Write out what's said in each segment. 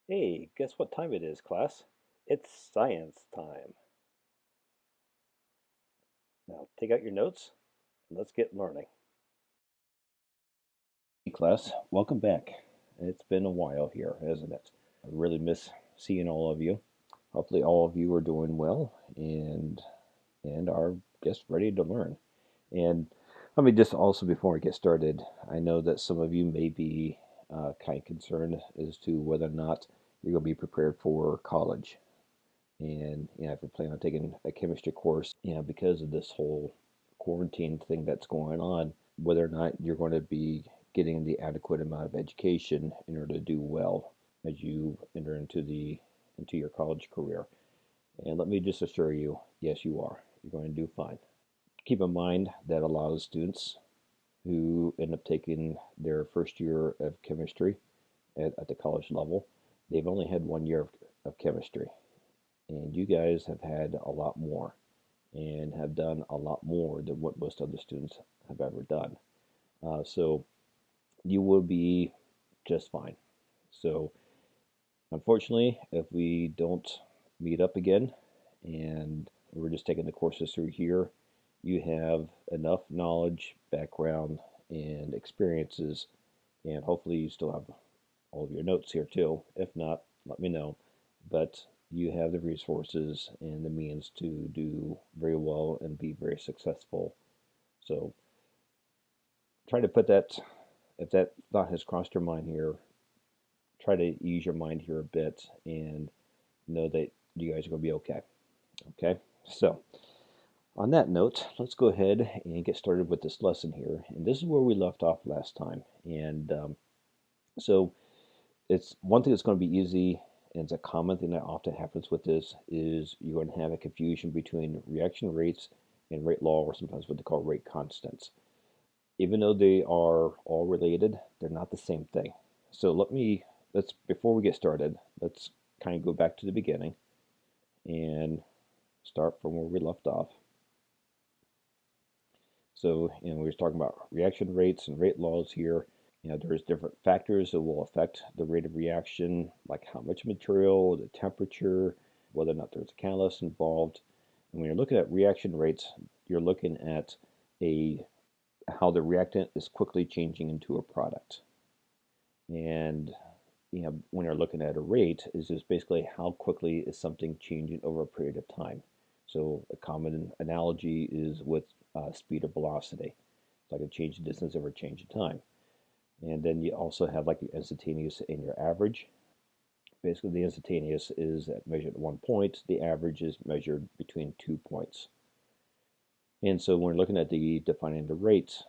Hey, guess what time it is, class? It's science time. Now take out your notes and let's get learning. Hey, class, welcome back. It's been a while here, hasn't it? I really miss seeing all of you. Hopefully, all of you are doing well and are just ready to learn. And let me just also, before we get started, I know that some of you may be kind of concerned as to whether or not you're going to be prepared for college. And if you're planning on taking a chemistry course, because of this whole quarantine thing that's going on, whether or not you're going to be getting the adequate amount of education in order to do well as you enter into your college career. And let me just assure you, yes, you are. You're going to do fine. Keep in mind that a lot of students who end up taking their first year of chemistry at the college level, they've only had 1 year of chemistry. And you guys have had a lot more and have done a lot more than what most other students have ever done. So you will be just fine. So unfortunately, if we don't meet up again and we're just taking the courses through here, you have enough knowledge, background, and experiences, and hopefully you still have all of your notes here too. If not, let me know. But you have the resources and the means to do very well and be very successful. So try to put that, if that thought has crossed your mind here, try to ease your mind here a bit and know that you guys are going to be okay. Okay? So, on that note, let's go ahead and get started with this lesson here. And this is where we left off last time. And so, it's one thing that's going to be easy, and it's a common thing that often happens with this, is you're going to have a confusion between reaction rates and rate law, or sometimes what they call rate constants. Even though they are all related, they're not the same thing. So let's before we get started, let's kind of go back to the beginning and start from where we left off. So, we were talking about reaction rates and rate laws here. There's different factors that will affect the rate of reaction, like how much material, the temperature, whether or not there's a catalyst involved. And when you're looking at reaction rates, you're looking at a how the reactant is quickly changing into a product. And when you're looking at a rate, is just basically how quickly is something changing over a period of time. So a common analogy is with speed or velocity. It's like a change in distance over a change in time. And then you also have like your instantaneous and your average. Basically, the instantaneous is measured at 1 point. The average is measured between 2 points. And so when we're looking at the defining the rates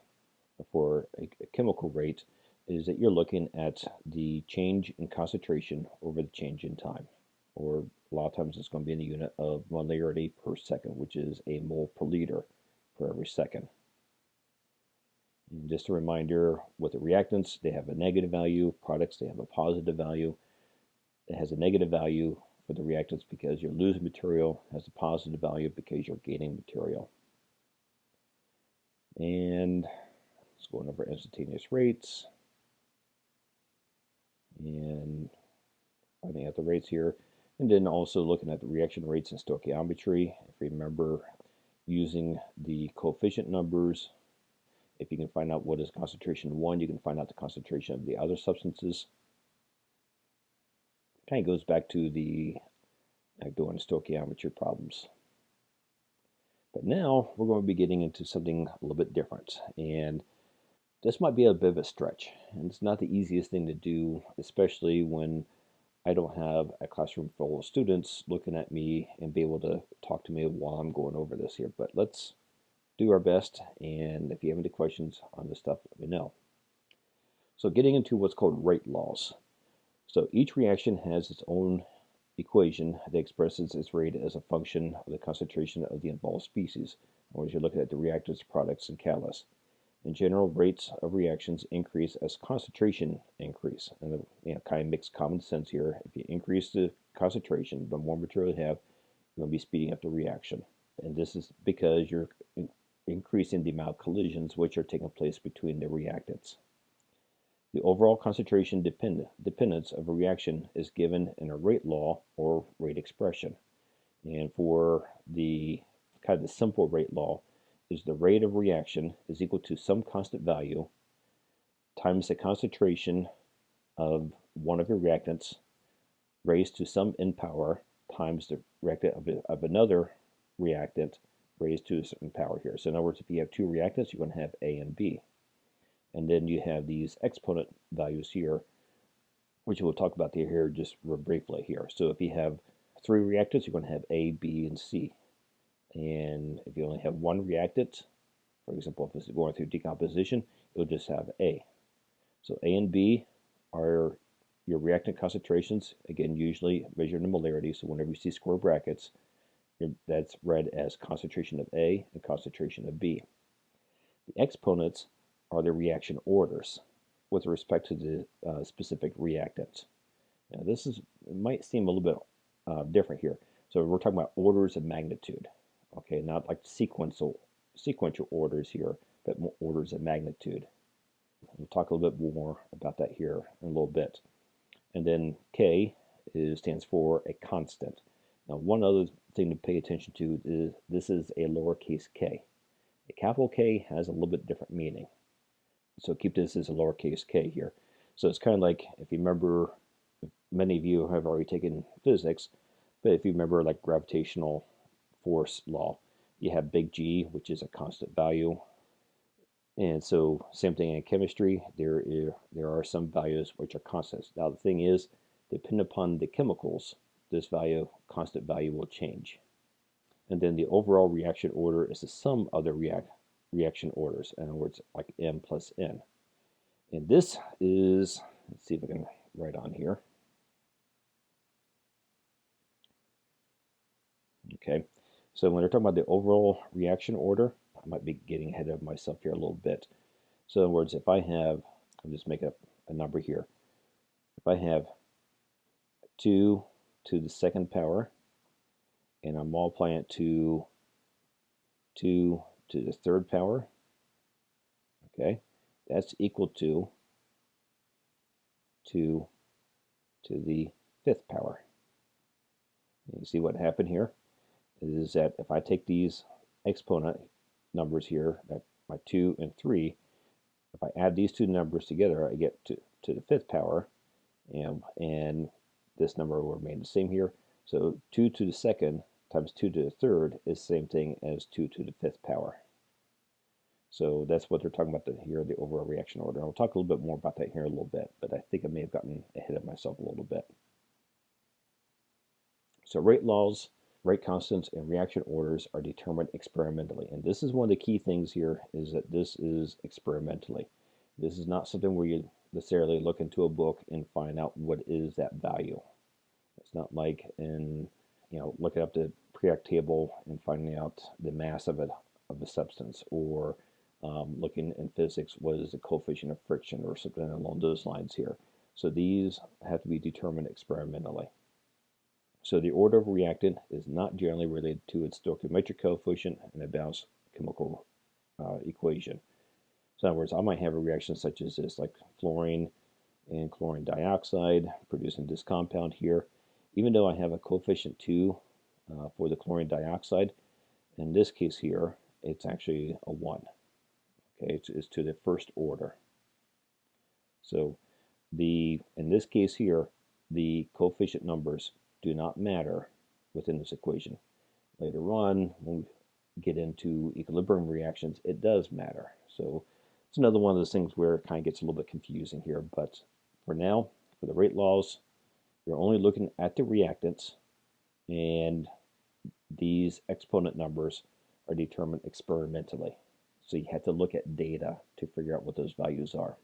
for a chemical rate, is that you're looking at the change in concentration over the change in time. Or a lot of times it's going to be in the unit of molarity per second, which is a mole per liter for every second. And just a reminder, with the reactants, they have a negative value. Products, they have a positive value. It has a negative value for the reactants because you're losing material. It has a positive value because you're gaining material. And let's go over instantaneous rates. And finding out the rates here. And then also looking at the reaction rates in stoichiometry. If you remember using the coefficient numbers, if you can find out what is concentration 1, you can find out the concentration of the other substances. Kind of goes back to the doing stoichiometry problems. But now we're going to be getting into something a little bit different. And this might be a bit of a stretch. And it's not the easiest thing to do, especially when I don't have a classroom full of students looking at me and be able to talk to me while I'm going over this here. But let's do our best. And if you have any questions on this stuff, let me know. So getting into what's called rate laws. So each reaction has its own equation that expresses its rate as a function of the concentration of the involved species, or as you're looking at the reactants, products, and catalysts. In general, rates of reactions increase as concentration increase, and it kind of makes common sense here. If you increase the concentration, the more material you have, you're going to be speeding up the reaction. And this is because you're increasing the amount of collisions which are taking place between the reactants. The overall concentration dependence of a reaction is given in a rate law or rate expression. And for the kind of the simple rate law is the rate of reaction is equal to some constant value times the concentration of one of your reactants raised to some n power times the reactant of another reactant raised to a certain power here. So in other words, if you have two reactants, you're going to have A and B. And then you have these exponent values here, which we'll talk about here just real briefly here. So if you have three reactants, you're going to have A, B, and C. And if you only have one reactant, for example, if it's going through decomposition, you'll just have A. So A and B are your reactant concentrations, again, usually measured in molarity. So whenever you see square brackets, that's read as concentration of A and concentration of B. The exponents are the reaction orders with respect to the specific reactants. Now this might seem a little bit different here. So we're talking about orders of magnitude. Okay, not like sequential orders here, but more orders of magnitude. We'll talk a little bit more about that here in a little bit. And then K stands for a constant. Now, one other thing to pay attention to is this is a lowercase k. A capital K has a little bit different meaning. So keep this as a lowercase k here. So it's kind of like, if you remember, many of you have already taken physics, but if you remember like gravitational force law, you have big G, which is a constant value. And so same thing in chemistry, there are some values which are constants. Now the thing is, depending upon the chemicals, this constant value will change. And then the overall reaction order is the sum of the reaction orders. In other words, like M plus N. And this is, let's see if I can write on here. Okay, so when they're talking about the overall reaction order, I might be getting ahead of myself here a little bit. So in other words, if I have, I'll just make up a number here. If I have 2 to the second power, and I'm multiplying it to 2 to the third power, okay, that's equal to 2 to the fifth power. You see what happened here is that if I take these exponent numbers here, my 2 and 3, if I add these two numbers together, I get to the fifth power, and this number will remain the same here. So 2 to the second times 2 to the third is the same thing as 2 to the fifth power. So that's what they're talking about here, the overall reaction order. I'll talk a little bit more about that here in a little bit, but I think I may have gotten ahead of myself a little bit. So rate laws, rate constants, and reaction orders are determined experimentally. And this is one of the key things here, is that this is experimentally. This is not something where you necessarily look into a book and find out what is that value. It's not like in, looking up the periodic table and finding out the mass of a substance, or looking in physics, what is the coefficient of friction, or something along those lines here. So these have to be determined experimentally. So the order of a reactant is not generally related to its stoichiometric coefficient and a balanced chemical equation. So in other words, I might have a reaction such as this, like fluorine and chlorine dioxide producing this compound here. Even though I have a coefficient 2 for the chlorine dioxide, in this case here, it's actually a 1. Okay, it's to the first order. So in this case here, the coefficient numbers do not matter within this equation. Later on, when we get into equilibrium reactions, it does matter. So it's another one of those things where it kind of gets a little bit confusing here. But for now, for the rate laws, you're only looking at the reactants, and these exponent numbers are determined experimentally. So you have to look at data to figure out what those values are.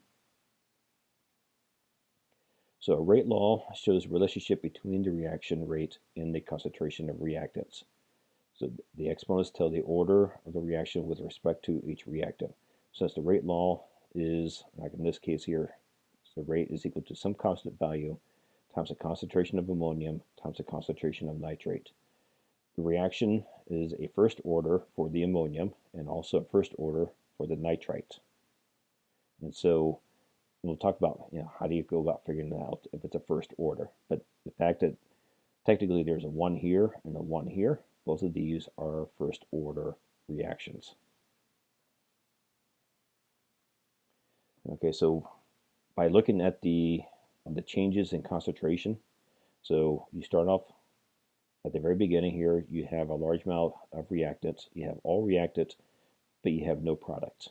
So a rate law shows a relationship between the reaction rate and the concentration of reactants. So the exponents tell the order of the reaction with respect to each reactant. Since the rate law is, like in this case here, the rate is equal to some constant value times the concentration of ammonium times the concentration of nitrate. The reaction is a first order for the ammonium and also a first order for the nitrite. And so we'll talk about, how do you go about figuring it out if it's a first order. But the fact that technically there's a 1 here and a 1 here, both of these are first order reactions. Okay, so by looking at the changes in concentration, so you start off at the very beginning here, you have a large amount of reactants. You have all reactants, but you have no products.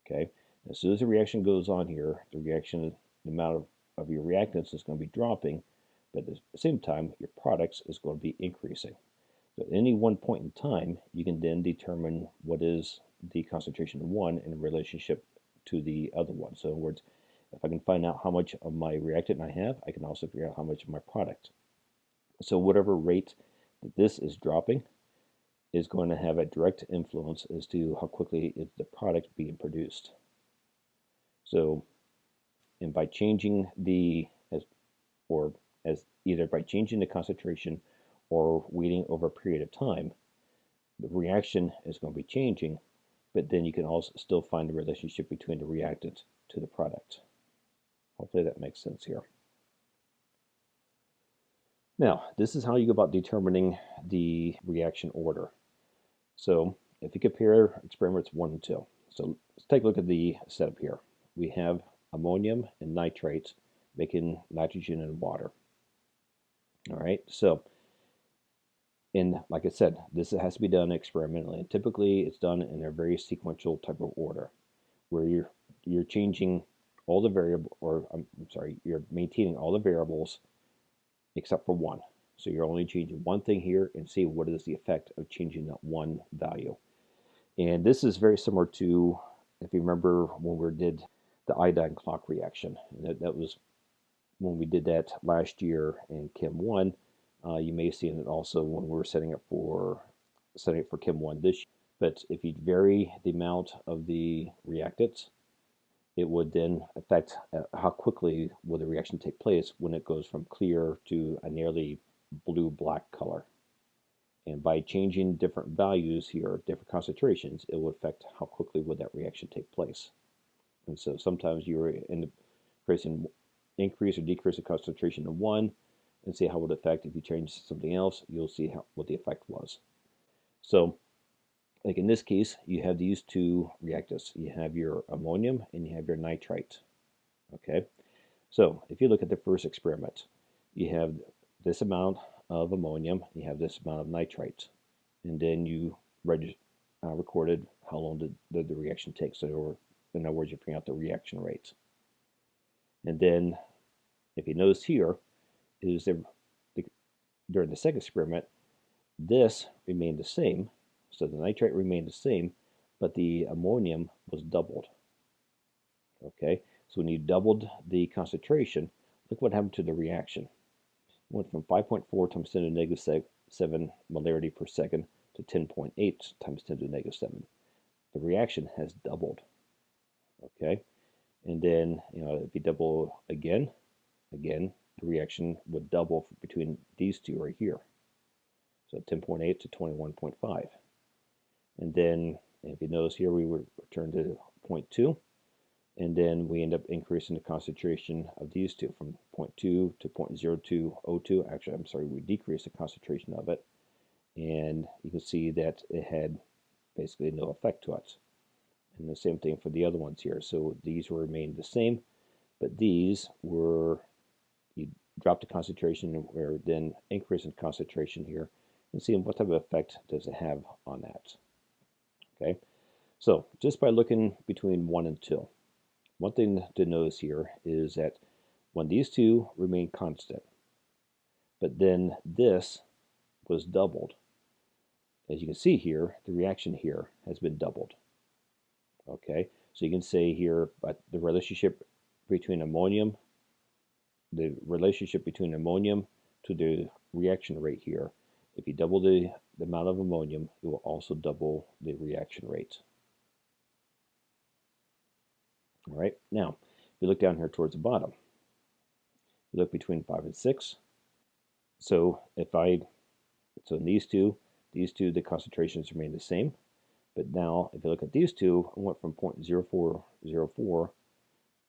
Okay, as soon as the reaction goes on here, the amount of your reactants is going to be dropping, but at the same time, your products is going to be increasing. So at any one point in time, you can then determine what is the concentration of one in relationship to the other one. So in other words, if I can find out how much of my reactant I have, I can also figure out how much of my product. So whatever rate that this is dropping is going to have a direct influence as to how quickly is the product being produced. So, and by changing either by changing the concentration or waiting over a period of time, the reaction is going to be changing, but then you can also still find the relationship between the reactant to the product. Hopefully that makes sense here. Now, this is how you go about determining the reaction order. So if you compare experiments 1 and 2, so let's take a look at the setup here. We have ammonium and nitrates making nitrogen and water. All right, so, and like I said, this has to be done experimentally, and typically it's done in a very sequential type of order, where you're changing all the variable, or I'm sorry, you're maintaining all the variables except for one. So you're only changing one thing here and see what is the effect of changing that one value. And this is very similar to, if you remember when we did the iodine clock reaction. That was when we did that last year in Chem 1. You may have seen it also when we were setting it for Chem 1 this year. But if you vary the amount of the reactants, it would then affect how quickly will the reaction take place when it goes from clear to a nearly blue-black color. And by changing different values here, different concentrations, it will affect how quickly would that reaction take place. And so sometimes you're increase or decrease the concentration of one and see how it would affect. If you change something else, you'll see what the effect was. So like in this case, you have these two reactants. You have your ammonium and you have your nitrite. Okay, so if you look at the first experiment, you have this amount of ammonium, you have this amount of nitrite, and then you recorded how long did the reaction take. So in other words, you're figuring out the reaction rate. And then if you notice here, during the second experiment, this remained the same. So the nitrate remained the same, but the ammonium was doubled. Okay, so when you doubled the concentration, look what happened to the reaction. It went from 5.4 times 10 to the negative 7 molarity per second to 10.8 times 10 to the negative 7. The reaction has doubled. Okay, and then if you double again, the reaction would double between these two right here. So 10.8 to 21.5. And then if you notice here, we would return to 0.2. And then we end up increasing the concentration of these two from 0.2 to 0.0202. Actually, I'm sorry, we decreased the concentration of it. And you can see that it had basically no effect to us. And the same thing for the other ones here. So these will remain the same, but these were, you drop the concentration, we're then increasing concentration here, and seeing what type of effect does it have on that. Okay, so just by looking between 1 and 2, one thing to notice here is that when these two remain constant, but then this was doubled, as you can see here, the reaction here has been doubled. Okay, so you can say here, but the relationship between ammonium to the reaction rate here, if you double the amount of ammonium, it will also double the reaction rate. All right, now, if you look down here towards the bottom, you look between 5 and 6. So in these two, the concentrations remain the same. But now, if you look at these two, it went from 0.0404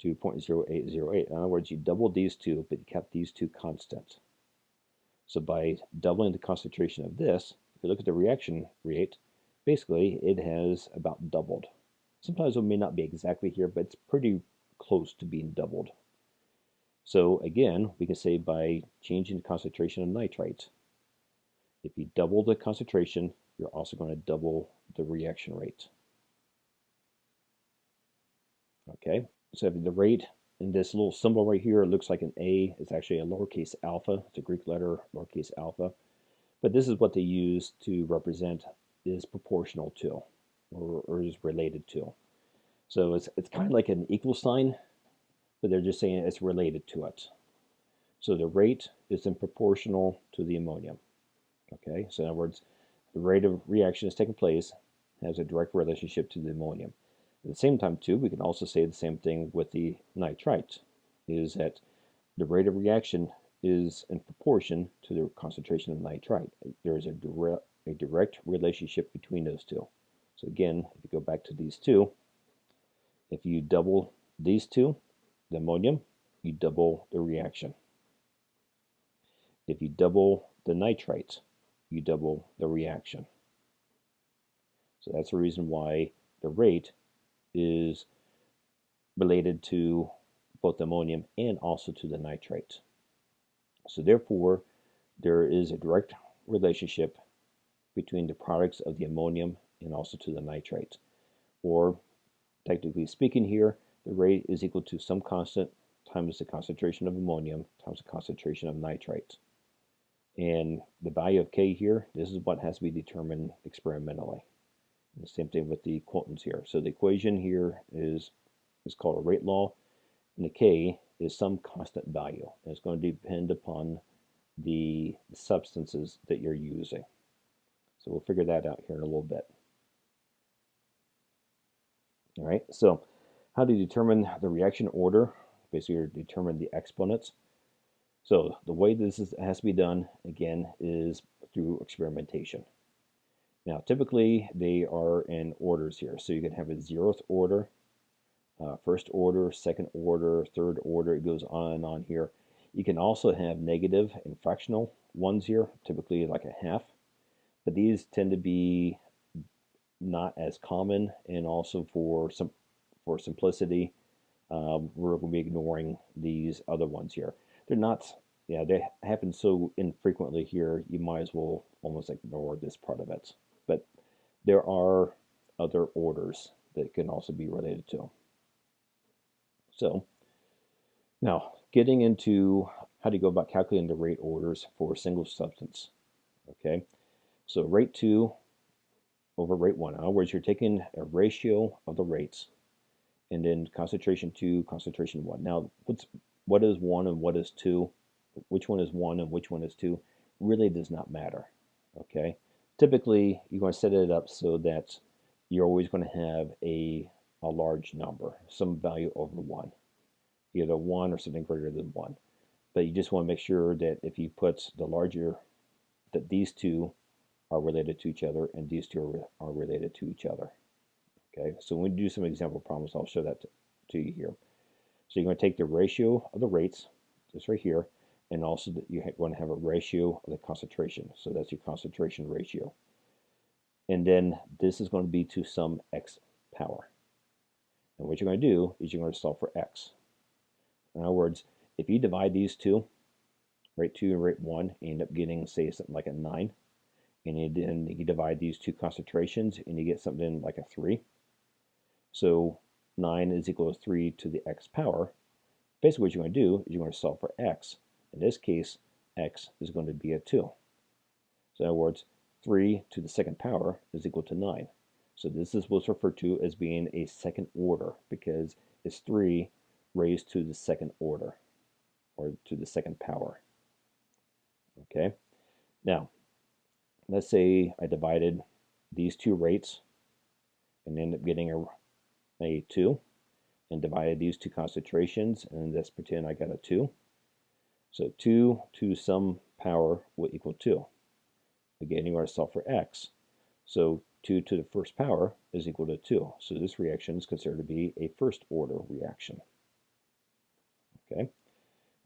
to 0.0808. In other words, you doubled these two, but you kept these two constant. So by doubling the concentration of this, if you look at the reaction rate, basically it has about doubled. Sometimes it may not be exactly here, but it's pretty close to being doubled. So again, we can say by changing the concentration of nitrite, if you double the concentration, you're also going to double the reaction rate. Okay, so the rate in this little symbol right here, it looks like an A. It's actually a lowercase alpha. It's a Greek letter, lowercase alpha. But this is what they use to represent is proportional to, or is related to. So it's kind of like an equal sign, but they're just saying it's related to it. So the rate is in proportional to the ammonium. Okay, so in other words, the rate of reaction is taking place has a direct relationship to the ammonium. At the same time, too, we can also say the same thing with the nitrite, is that the rate of reaction is in proportion to the concentration of nitrite. There is a direct relationship between those two. So again, if you go back to these two, if you double these two, the ammonium, you double the reaction. If you double the nitrite, you double the reaction. So that's the reason why the rate is related to both the ammonium and also to the nitrate. So therefore, there is a direct relationship between the products of the ammonium and also to the nitrate. Or, technically speaking here, the rate is equal to some constant times the concentration of ammonium times the concentration of nitrate. And the value of K here, this is what has to be determined experimentally. And the same thing with the quotients here. So the equation here is called a rate law, and the K is some constant value. And it's going to depend upon the substances that you're using. So we'll figure that out here in a little bit. All right, so how to determine the reaction order, basically determine the exponents. So the way this has to be done, again, is through experimentation. Now, typically, they are in orders here. So you can have a 0th order, first order, second order, third order. It goes on and on here. You can also have negative and fractional ones here, typically like a half. But these tend to be not as common, and also for simplicity, we're going to be ignoring these other ones here. They're not, yeah, they happen so infrequently here, you might as well almost ignore this part of it. But there are other orders that can also be related to. So now getting into how to go about calculating the rate orders for a single substance. Okay, so rate 2 over rate 1. In other words, you're taking a ratio of the rates, and then concentration 2, concentration 1. Now, what is 1 and what is 2? Which one is 1 and which one is 2? Really does not matter. Okay, typically you're going to set it up so that you're always going to have a large number, some value over 1, either 1 or something greater than 1. But you just want to make sure that if you put the larger, that these two are related to each other and these two are related to each other. Okay, so when we do some example problems, I'll show that to you here. So you're going to take the ratio of the rates, just right here, and also you're going to have a ratio of the concentration. So that's your concentration ratio. And then this is going to be to some x power. And what you're going to do is you're going to solve for x. In other words, if you divide these two, rate 2 and rate 1, you end up getting, say, something like a 9. And then you divide these two concentrations, and you get something like a 3. So 9 is equal to 3 to the x power. Basically what you're going to do is you're going to solve for x. In this case, x is going to be a 2. So in other words, 3 to the second power is equal to 9. So this is what's referred to as being a second order, because it's 3 raised to the second order, or to the second power. Okay, now let's say I divided these two rates and end up getting a 2, and divided these two concentrations, and let's pretend I got a 2. So 2 to some power will equal 2. Again, you want to solve for x. So 2 to the first power is equal to 2. So this reaction is considered to be a first order reaction. Okay,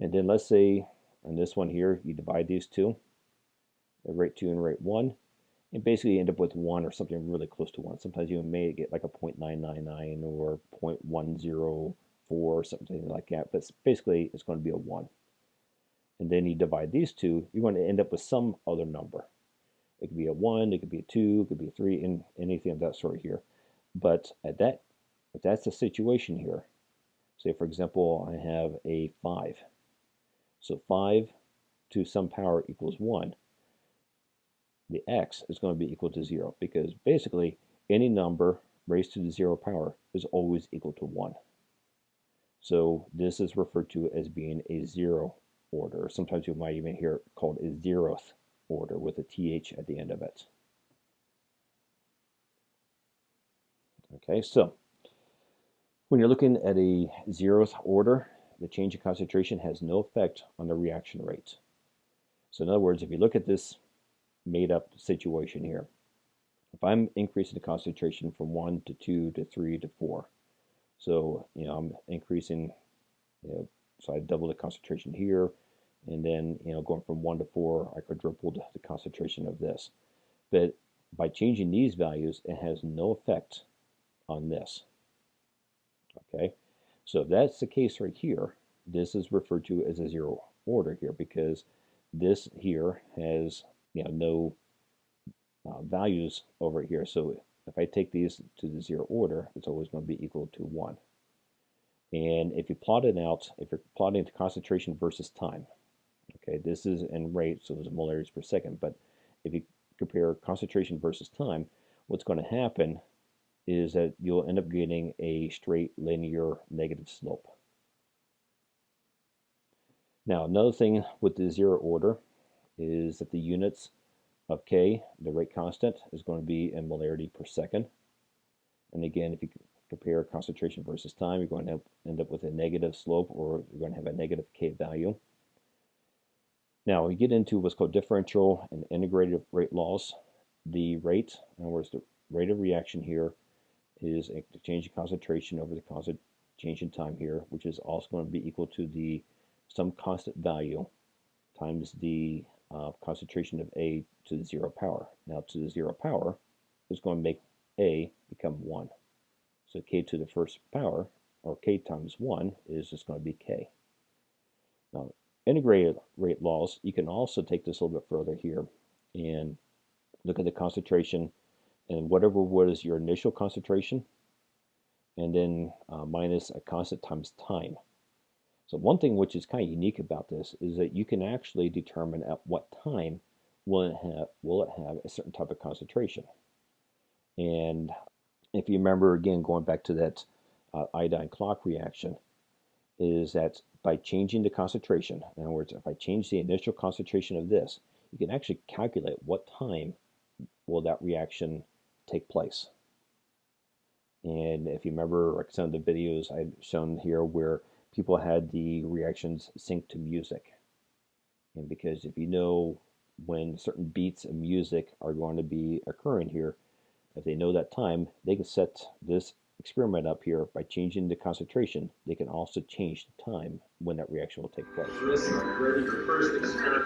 and then let's say on this one here, you divide these two, rate 2 and rate 1, and basically you end up with 1 or something really close to 1. Sometimes you may get like a 0.999 or 0.104 or something like that, but basically it's going to be a 1. And then you divide these two, you're going to end up with some other number. It could be a 1, it could be a 2, it could be a 3, and anything of that sort here. But if that's the situation here, say for example I have a 5. So 5 to some power equals 1. The x is going to be equal to 0 because basically any number raised to the 0 power is always equal to 1. So this is referred to as being a 0 order. Sometimes you might even hear it called a 0th order with a th at the end of it. Okay, so when you're looking at a 0th order, the change in concentration has no effect on the reaction rate. So in other words, if you look at this made up situation here, if I'm increasing the concentration from 1 to 2 to 3 to 4, so I'm increasing, so I double the concentration here, and then going from 1 to 4, I quadrupled the concentration of this. But by changing these values, it has no effect on this. Okay, so if that's the case right here, this is referred to as a 0 order here because this here has no values over here. So if I take these to the 0 order, it's always going to be equal to 1. And if you plot it out, if you're plotting the concentration versus time, okay, this is in rate, so there's molarity per second, but if you compare concentration versus time, what's going to happen is that you'll end up getting a straight linear negative slope. Now, another thing with the 0 order is that the units of K, the rate constant, is going to be in molarity per second. And again, if you compare concentration versus time, you're going to end up with a negative slope, or you're going to have a negative K value. Now, we get into what's called differential and integrated rate laws. The rate, in other words, the rate of reaction here is a change in concentration over the constant change in time here, which is also going to be equal to some constant value times the concentration of A to the 0 power. Now, to the 0 power is going to make A become 1. So K to the first power, or K times 1, is just going to be K. Now, integrated rate laws, you can also take this a little bit further here and look at the concentration, and whatever was your initial concentration, and then minus a constant times time. So one thing which is kind of unique about this is that you can actually determine at what time will it have a certain type of concentration. And if you remember, again, going back to that iodine clock reaction, is that by changing the concentration, in other words, if I change the initial concentration of this, you can actually calculate what time will that reaction take place. And if you remember, like some of the videos I've shown here where people had the reactions sync to music. And because if you know when certain beats of music are going to be occurring here, if they know that time, they can set this experiment up here by changing the concentration. They can also change the time when that reaction will take place. Ready for first experiment.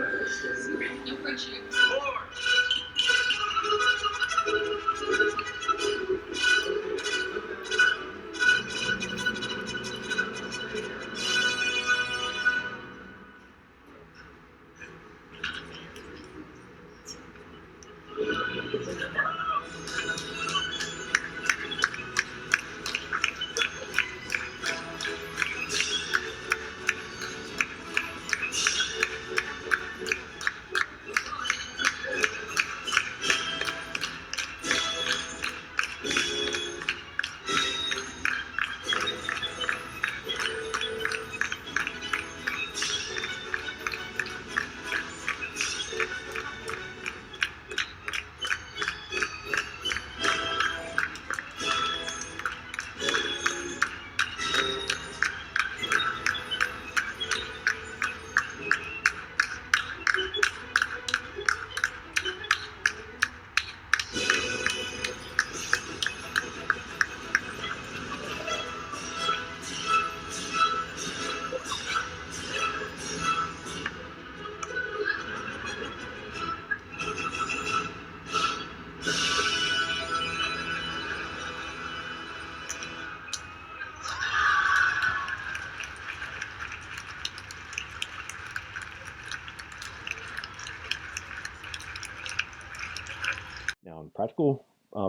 on practical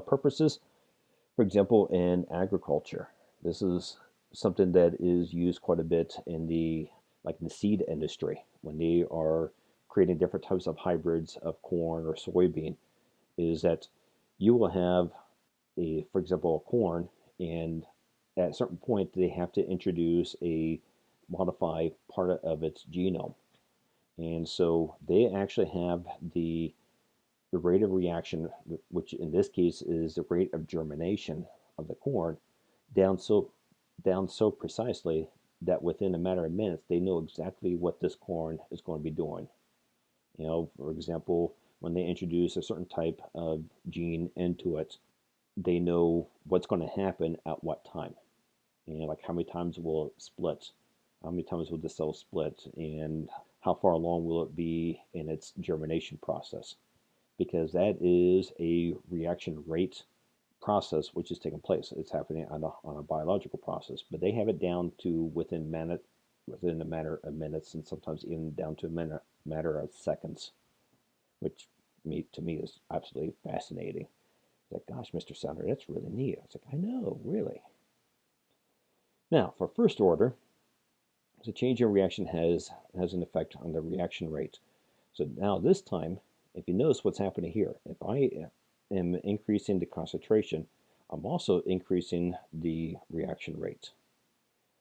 purposes. For example, in agriculture, this is something that is used quite a bit in the seed industry when they are creating different types of hybrids of corn or soybean. Is that you will have for example, a corn, and at a certain point they have to introduce a modify part of its genome, and so they actually have the rate of reaction, which in this case is the rate of germination of the corn, down so precisely that within a matter of minutes they know exactly what this corn is going to be doing. For example, when they introduce a certain type of gene into it, they know what's going to happen at what time. Like how many times will it split, how many times will the cell split, and how far along will it be in its germination process, because that is a reaction rate process which is taking place. It's happening on a biological process, but they have it down to within a matter of minutes, and sometimes even down to a matter of seconds, which to me is absolutely fascinating. It's like, gosh, Mr. Sounder, that's really neat. I was like, I know, really. Now, for first order, the change in reaction has an effect on the reaction rate. So now this time, if you notice what's happening here, if I am increasing the concentration, I'm also increasing the reaction rate.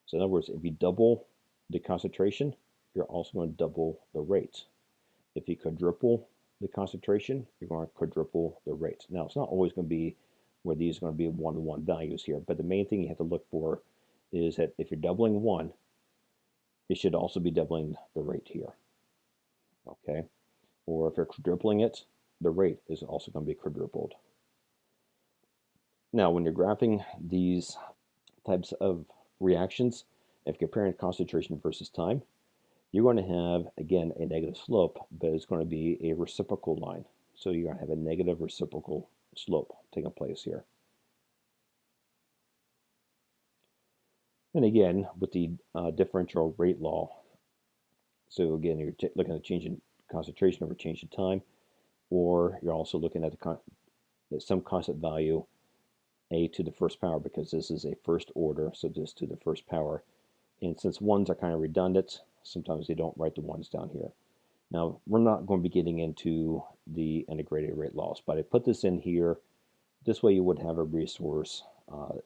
So in other words, if you double the concentration, you're also going to double the rate. If you quadruple the concentration, you're going to quadruple the rate. Now, it's not always going to be where these are going to be one-to-one values here, but the main thing you have to look for is that if you're doubling one, it should also be doubling the rate here. Okay? Or if you're quadrupling it, the rate is also going to be quadrupled. Now, when you're graphing these types of reactions, if comparing concentration versus time, you're going to have, again, a negative slope, but it's going to be a reciprocal line. So you're going to have a negative reciprocal slope taking place here. And again, with the differential rate law, so again, you're looking at change in concentration over change in time, or you're also looking at some constant value, a to the first power, because this is a first order, so just to the first power. And since ones are kind of redundant, sometimes they don't write the ones down here. Now, we're not going to be getting into the integrated rate laws, but I put this in here. This way you would have a resource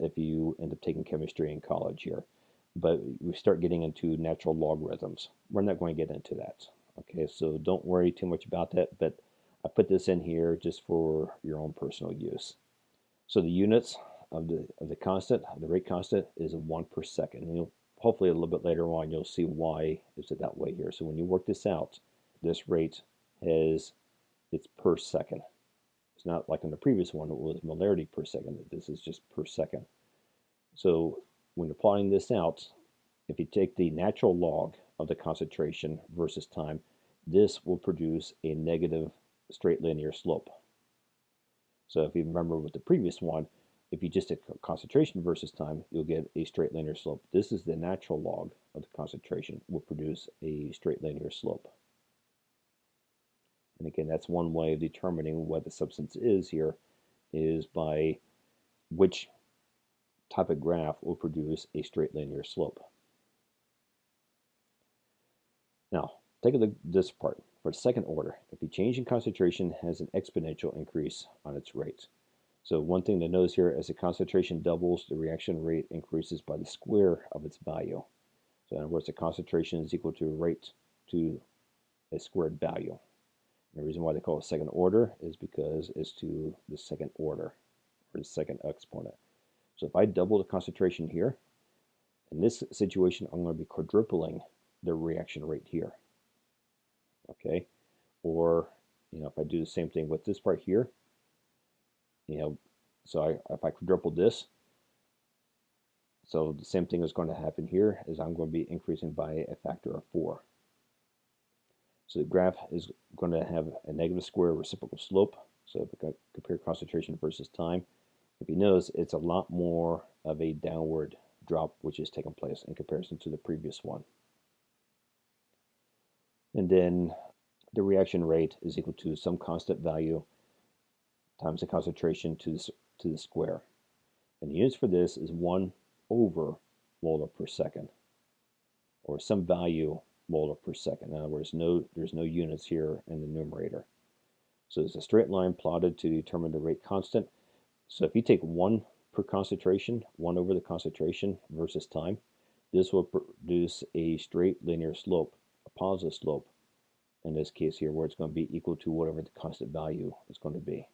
if you end up taking chemistry in college here. But we start getting into natural logarithms. We're not going to get into that. Okay, so don't worry too much about that, but I put this in here just for your own personal use. So the units of the constant, the rate constant, is 1 per second. And you'll hopefully a little bit later on you'll see why is it that way here. So when you work this out, this rate it's per second. It's not like in the previous one it was molarity per second. This is just per second. So when you're plotting this out, if you take the natural log of the concentration versus time, this will produce a negative straight linear slope. So if you remember with the previous one, if you just did concentration versus time, you'll get a straight linear slope. This is the natural log of the concentration will produce a straight linear slope. And again, that's one way of determining what the substance is here, is by which type of graph will produce a straight linear slope. Now, take a look at this part. For the second order, if the change in concentration has an exponential increase on its rate. So one thing to notice here, as the concentration doubles, the reaction rate increases by the square of its value. So in other words, the concentration is equal to rate to a squared value. And the reason why they call it second order is because it's to the second order, or the second exponent. So if I double the concentration here, in this situation, I'm going to be quadrupling the reaction rate here. Okay, or if I do the same thing with this part here, so if I quadruple this, so the same thing is going to happen here, is I'm going to be increasing by a factor of 4. So the graph is going to have a negative square reciprocal slope. So if I compare concentration versus time, if you notice, it's a lot more of a downward drop which is taking place in comparison to the previous one. And then the reaction rate is equal to some constant value times the concentration to the square. And the units for this is 1 over molar per second, or some value molar per second. In other words, there's no units here in the numerator. So it's a straight line plotted to determine the rate constant. So if you take 1 per concentration, 1 over the concentration versus time, this will produce a straight linear slope, a positive slope, in this case here, where it's going to be equal to whatever the constant value is going to be.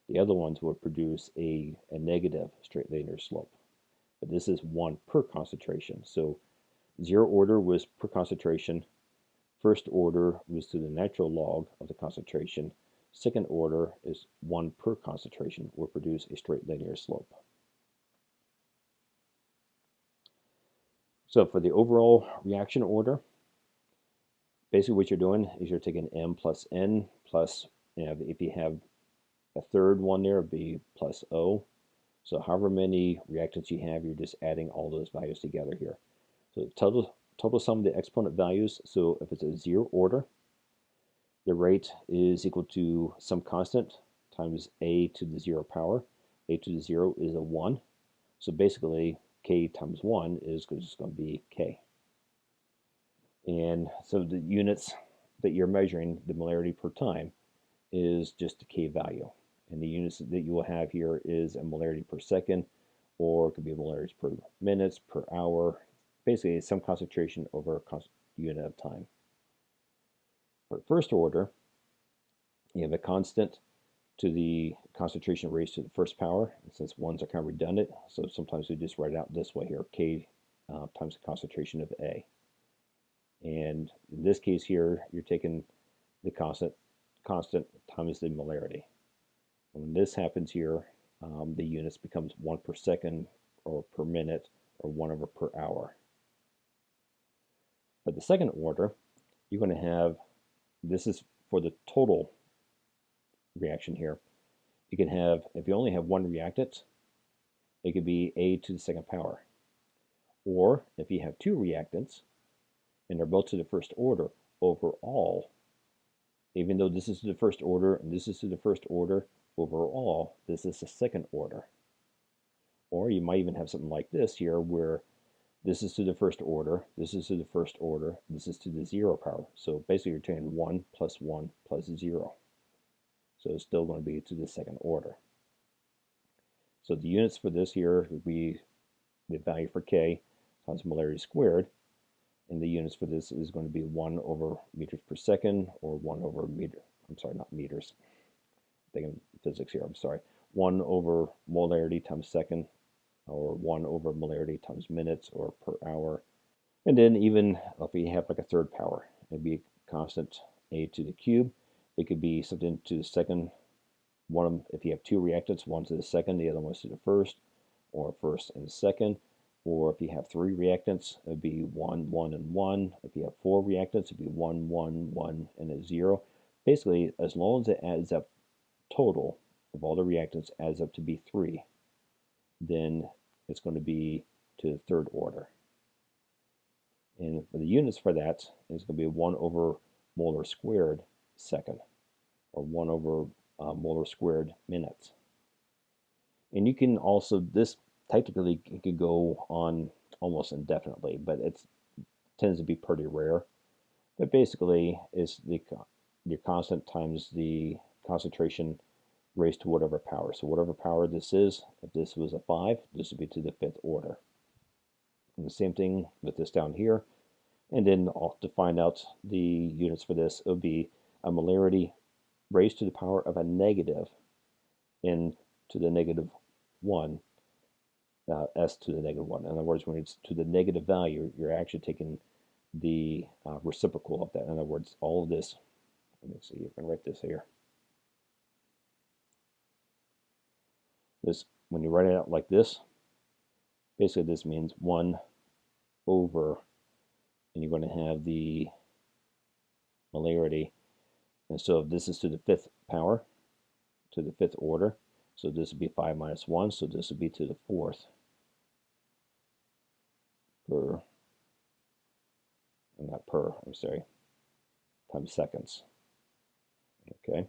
The other ones would produce a negative straight linear slope. But this is 1 per concentration. So 0 order was per concentration. First order was to the natural log of the concentration. Second order is 1 per concentration, will produce a straight linear slope. So for the overall reaction order, basically what you're doing is you're taking m plus n plus, if you have a third one there, it'd be plus O. So however many reactants you have, you're just adding all those values together here. So total sum of the exponent values, so if it's a 0 order, the rate is equal to some constant times a to the 0 power. A to the 0 is a 1. So basically, k times 1 is just going to be k. And so the units that you're measuring, the molarity per time, is just the k value. And the units that you will have here is a molarity per second, or it could be molarities per minutes, per hour. Basically, some concentration over a unit of time. For first order, you have a constant to the concentration raised to the first power. And since ones are kind of redundant, so sometimes we just write it out this way here, k times the concentration of A. And in this case here, you're taking the constant times the molarity. And when this happens here, the units becomes 1 per second or per minute or 1 over per hour. For the second order, you're going to have, this is for the total reaction here. You can have, if you only have one reactant, it could be a to the second power. Or if you have two reactants and they're both to the first order, overall, even though this is to the first order and this is to the first order, overall, this is the second order. Or you might even have something like this here where this is to the first order, this is to the first order, this is to the 0 power. So basically you're taking 1 plus 1 plus 0. So it's still going to be to the second order. So the units for this here would be the value for k times molarity squared. And the units for this is going to be 1 over meters per second, or 1 over meter. I'm sorry, not meters. I'm thinking physics here, I'm sorry. 1 over molarity times second, or 1 over molarity times minutes, or per hour. And then even if we have like a third power, it'd be a constant a to the cube. It could be something to the second. If you have two reactants, one to the second, the other one's to the first, or first and second. Or if you have three reactants, it would be 1, 1, and 1. If you have four reactants, it would be 1, 1, 1, and a 0. Basically, as long as it adds up total of all the reactants adds up to be 3, then it's going to be to the third order. And the units for that is going to be 1 over molar squared second, or 1 over molar squared minutes. And you can also, this technically could go on almost indefinitely, but it tends to be pretty rare. But basically, it's your constant times the concentration raised to whatever power. So whatever power this is, if this was a 5, this would be to the 5th order. And the same thing with this down here. And then to find out the units for this, it would be a molarity raised to the power of a negative n to the negative 1, s to the negative 1. In other words, when it's to the negative value, you're actually taking the reciprocal of that. In other words, all of this, let me see if I can write this here. This, when you write it out like this, basically this means 1 over, and you're going to have the molarity. And so if this is to the 5th power, to the 5th order, so this would be 5 minus 1, so this would be to the 4th per, not per, I'm sorry, times seconds. Okay.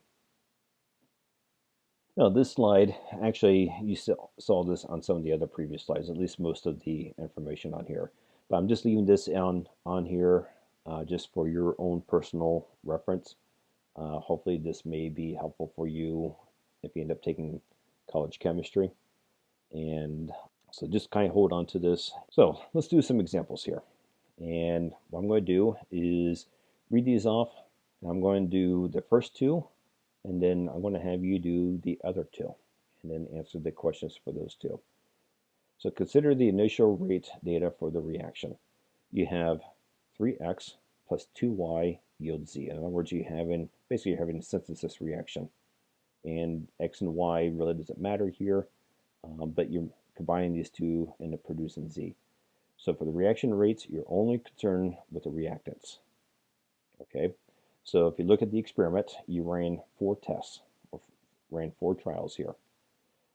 Now, this slide, actually, you saw this on some of the other previous slides, at least most of the information on here. But I'm just leaving this on here just for your own personal reference. Hopefully this may be helpful for you if you end up taking college chemistry. And so just kind of hold on to this. So let's do some examples here. And what I'm going to do is read these off. And I'm going to do the first two, and then I'm going to have you do the other two, and then answer the questions for those two. So consider the initial rate data for the reaction. You have 3x plus 2y yields z. In other words, basically you're having a synthesis reaction. And x and y really doesn't matter here, but you're combining these two and producing z. So for the reaction rates, you're only concerned with the reactants. Okay, so if you look at the experiment, you ran 4 tests, or ran 4 trials here.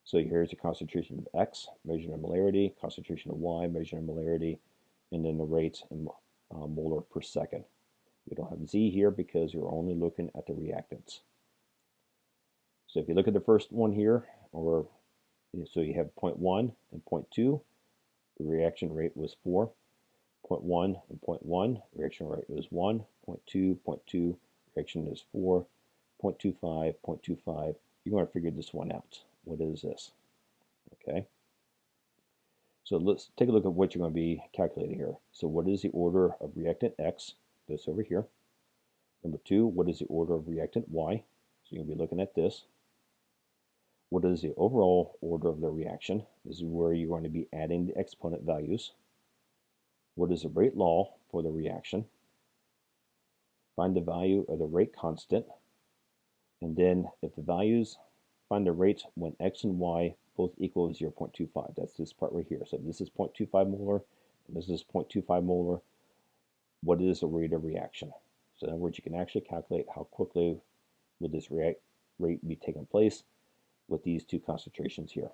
So here's the concentration of X, measured in molarity, concentration of Y, measured in molarity, and then the rates in molar per second. We don't have Z here because you're only looking at the reactants. So if you look at the first one here, so you have 0.1 and 0.2, the reaction rate was 4. 0.1 and 0.1, reaction rate was 1. 0.2, 0.2, reaction is 4. 0.25, 0.25. You're going to figure this one out. What is this? Okay. So let's take a look at what you're going to be calculating here. So what is the order of reactant X? This over here. Number 2, what is the order of reactant Y? So you're going to be looking at this. What is the overall order of the reaction? This is where you're going to be adding the exponent values. What is the rate law for the reaction? Find the value of the rate constant. And then if the values, find the rates when X and Y both equal 0.25. That's this part right here. So this is 0.25 molar, and this is 0.25 molar. What is the rate of reaction? So in other words, you can actually calculate how quickly will this rate be taking place with these two concentrations here.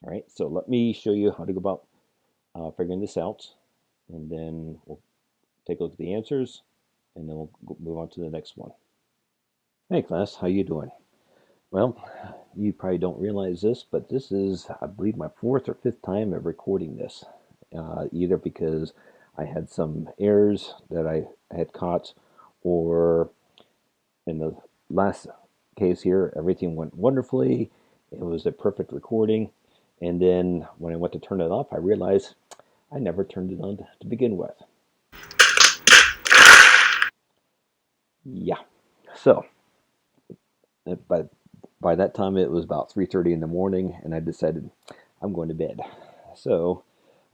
All right, so let me show you how to go about figuring this out, and then we'll take a look at the answers, and then we'll move on to the next one. Hey class, how you doing? Well, you probably don't realize this, but this is, I believe, my 4th or 5th time of recording this. Either because I had some errors that I had caught, or in the last case here, everything went wonderfully. It was a perfect recording. And then when I went to turn it off, I realized I never turned it on to begin with. Yeah. So, by that time it was about 3:30 in the morning, and I decided I'm going to bed. So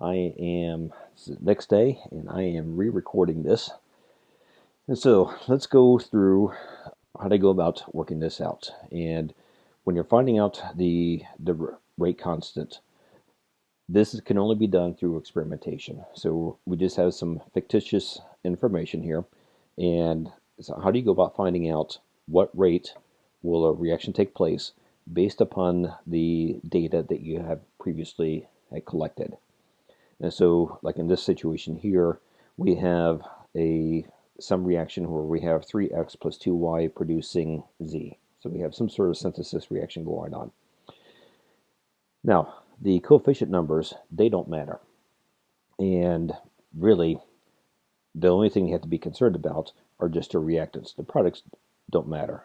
it's the next day, and I am re-recording this. And so let's go through how to go about working this out. And when you're finding out the rate constant, this can only be done through experimentation. So we just have some fictitious information here. And so how do you go about finding out what rate will a reaction take place based upon the data that you have previously collected? And so, like in this situation here, we have some reaction where we have 3x plus 2y producing z. So we have some sort of synthesis reaction going on. Now, the coefficient numbers, they don't matter. And really, the only thing you have to be concerned about are just the reactants. The products don't matter.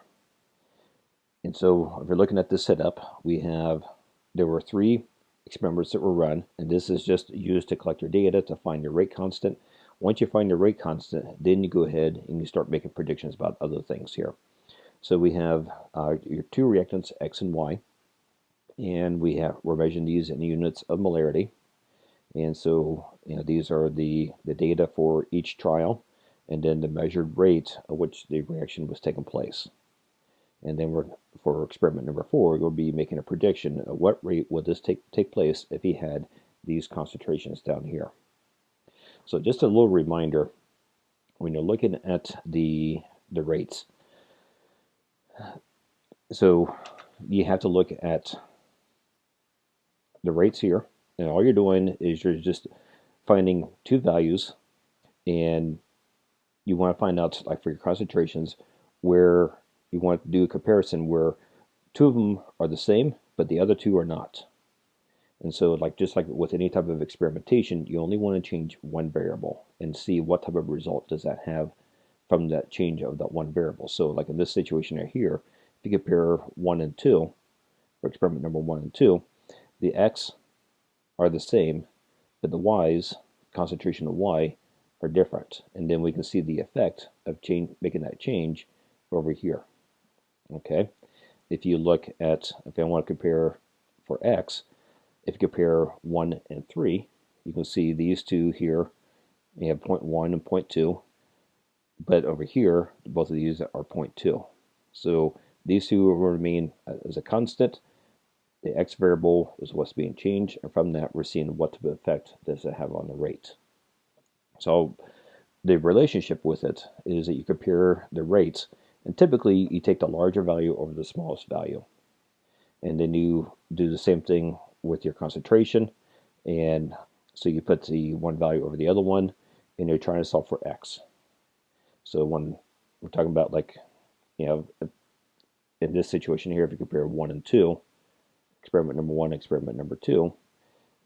And so if you're looking at this setup, there were 3 experiments that were run, and this is just used to collect your data to find your rate constant. Once you find your rate constant, then you go ahead and you start making predictions about other things here. So we have your 2 reactants, X and Y, and we're measuring these in units of molarity. And so these are the data for each trial, and then the measured rate at which the reaction was taking place. And then for experiment number 4, we'll be making a prediction of what rate would this take place if he had these concentrations down here. So just a little reminder, when you're looking at the rates, so you have to look at the rates here, and all you're doing is you're just finding 2 values, and you want to find out, like for your concentrations, where you want to do a comparison where two of them are the same, but the other two are not. And so, just like with any type of experimentation, you only want to change one variable and see what type of result does that have from that change of that one variable. So like in this situation right here, if you compare 1 and 2, for experiment number 1 and 2, the x are the same, but the y's, concentration of y, are different. And then we can see the effect of making that change over here. Okay, if you look at, if I want to compare for x, if you compare 1 and 3, you can see these two here, we have 0.1 and 0.2, but over here, both of these are 0.2. So these two will remain as a constant. The x variable is what's being changed, and from that, we're seeing what type of effect does it have on the rate. So the relationship with it is that you compare the rates, and typically you take the larger value over the smallest value. And then you do the same thing with your concentration, and so you put the one value over the other one, and you're trying to solve for x. So when we're talking about, like, in this situation here, if you compare 1 and 2, experiment number 1, experiment number 2,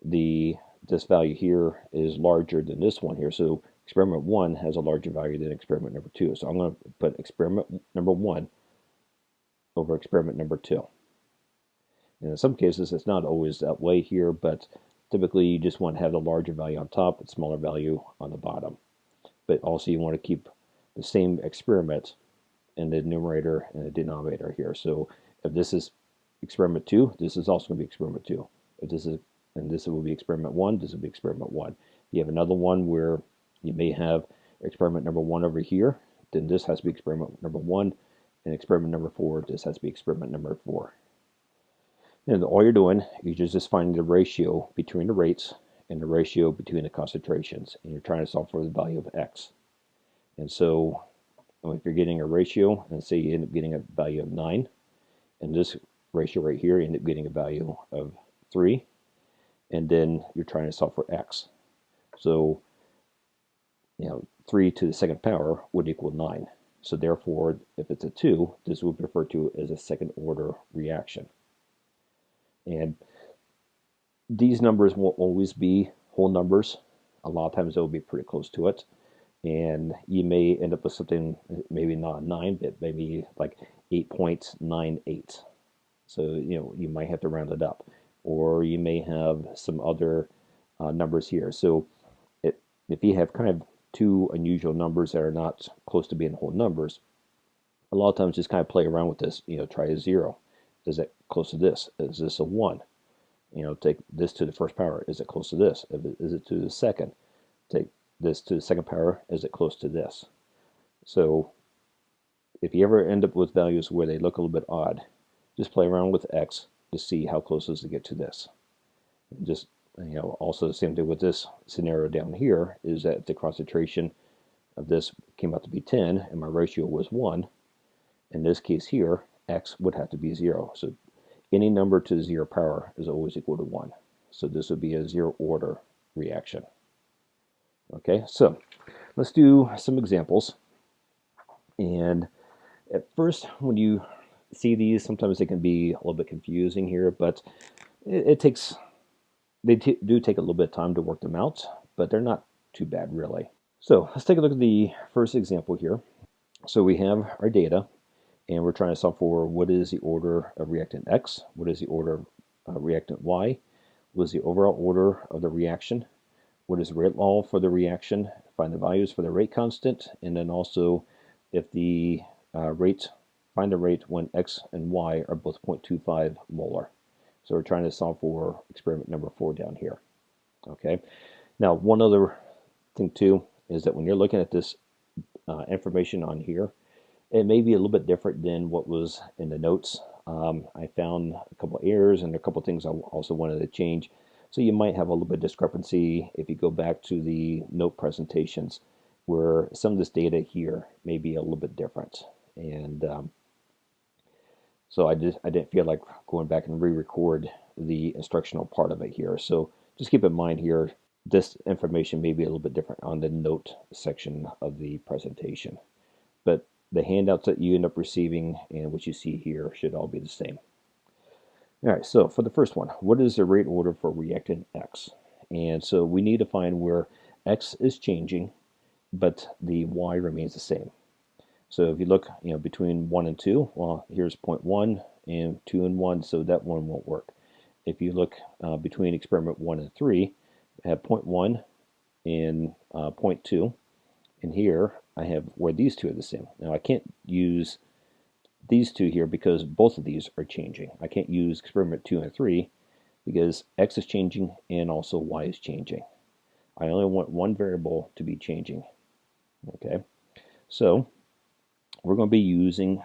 this value here is larger than this one here. So experiment 1 has a larger value than experiment number 2. So I'm going to put experiment number 1 over experiment number 2. And in some cases, it's not always that way here, but typically you just want to have the larger value on top and smaller value on the bottom. But also you want to keep the same experiment in the numerator and the denominator here. So if this is experiment 2, this is also going to be experiment 2. If this is, and this will be experiment 1, this will be experiment 1. You have another one where you may have experiment number 1 over here, then this has to be experiment number 1, and experiment number 4, this has to be experiment number 4. And all you're doing is just finding the ratio between the rates and the ratio between the concentrations, and you're trying to solve for the value of x. And so if you're getting a ratio, and say you end up getting a value of 9, and this ratio right here, you end up getting a value of 3, and then you're trying to solve for x. So 3 to the second power would equal 9. So therefore, if it's a 2, this will be referred to as a second order reaction. And these numbers won't always be whole numbers. A lot of times they'll be pretty close to it. And you may end up with something, maybe not 9, but maybe like 8.98. So, you might have to round it up. Or you may have some other numbers here. So if you have kind of two unusual numbers that are not close to being whole numbers, a lot of times just kind of play around with this. Try a 0. Is it close to this? Is this a 1? Take this to the first power. Is it close to this? Is it to the second? Take this to the second power. Is it close to this? So if you ever end up with values where they look a little bit odd, just play around with x to see how close it is to get to this. Just, also the same thing with this scenario down here, is that the concentration of this came out to be 10 and my ratio was 1. In this case here, x would have to be 0. So any number to the 0 power is always equal to 1. So this would be a 0 order reaction. Okay, so let's do some examples. And at first, when you see these, sometimes they can be a little bit confusing here, but they do take a little bit of time to work them out, but they're not too bad really. So let's take a look at the first example here. So we have our data, and we're trying to solve for what is the order of reactant X, what is the order of reactant Y, what is the overall order of the reaction, what is the rate law for the reaction, find the values for the rate constant, and then also if the find the rate when X and Y are both 0.25 molar. So we're trying to solve for experiment number 4 down here. Okay. Now, one other thing too is that when you're looking at this information on here, it may be a little bit different than what was in the notes. I found a couple of errors and a couple of things I also wanted to change. So you might have a little bit of discrepancy if you go back to the note presentations, where some of this data here may be a little bit different. And so I didn't feel like going back and re-record the instructional part of it here. So just keep in mind here, this information may be a little bit different on the note section of the presentation. But the handouts that you end up receiving and what you see here should all be the same. All right, so for the first one, what is the rate order for reactant X? And so we need to find where X is changing, but the Y remains the same. So if you look, between 1 and 2, well, here's 0.1 and 2 and 1, so that one won't work. If you look between experiment 1 and 3, I have 0.1 and 0.2, and here I have where these two are the same. Now I can't use these two here because both of these are changing. I can't use experiment 2 and 3 because X is changing and also Y is changing. I only want one variable to be changing. Okay, so we're going to be using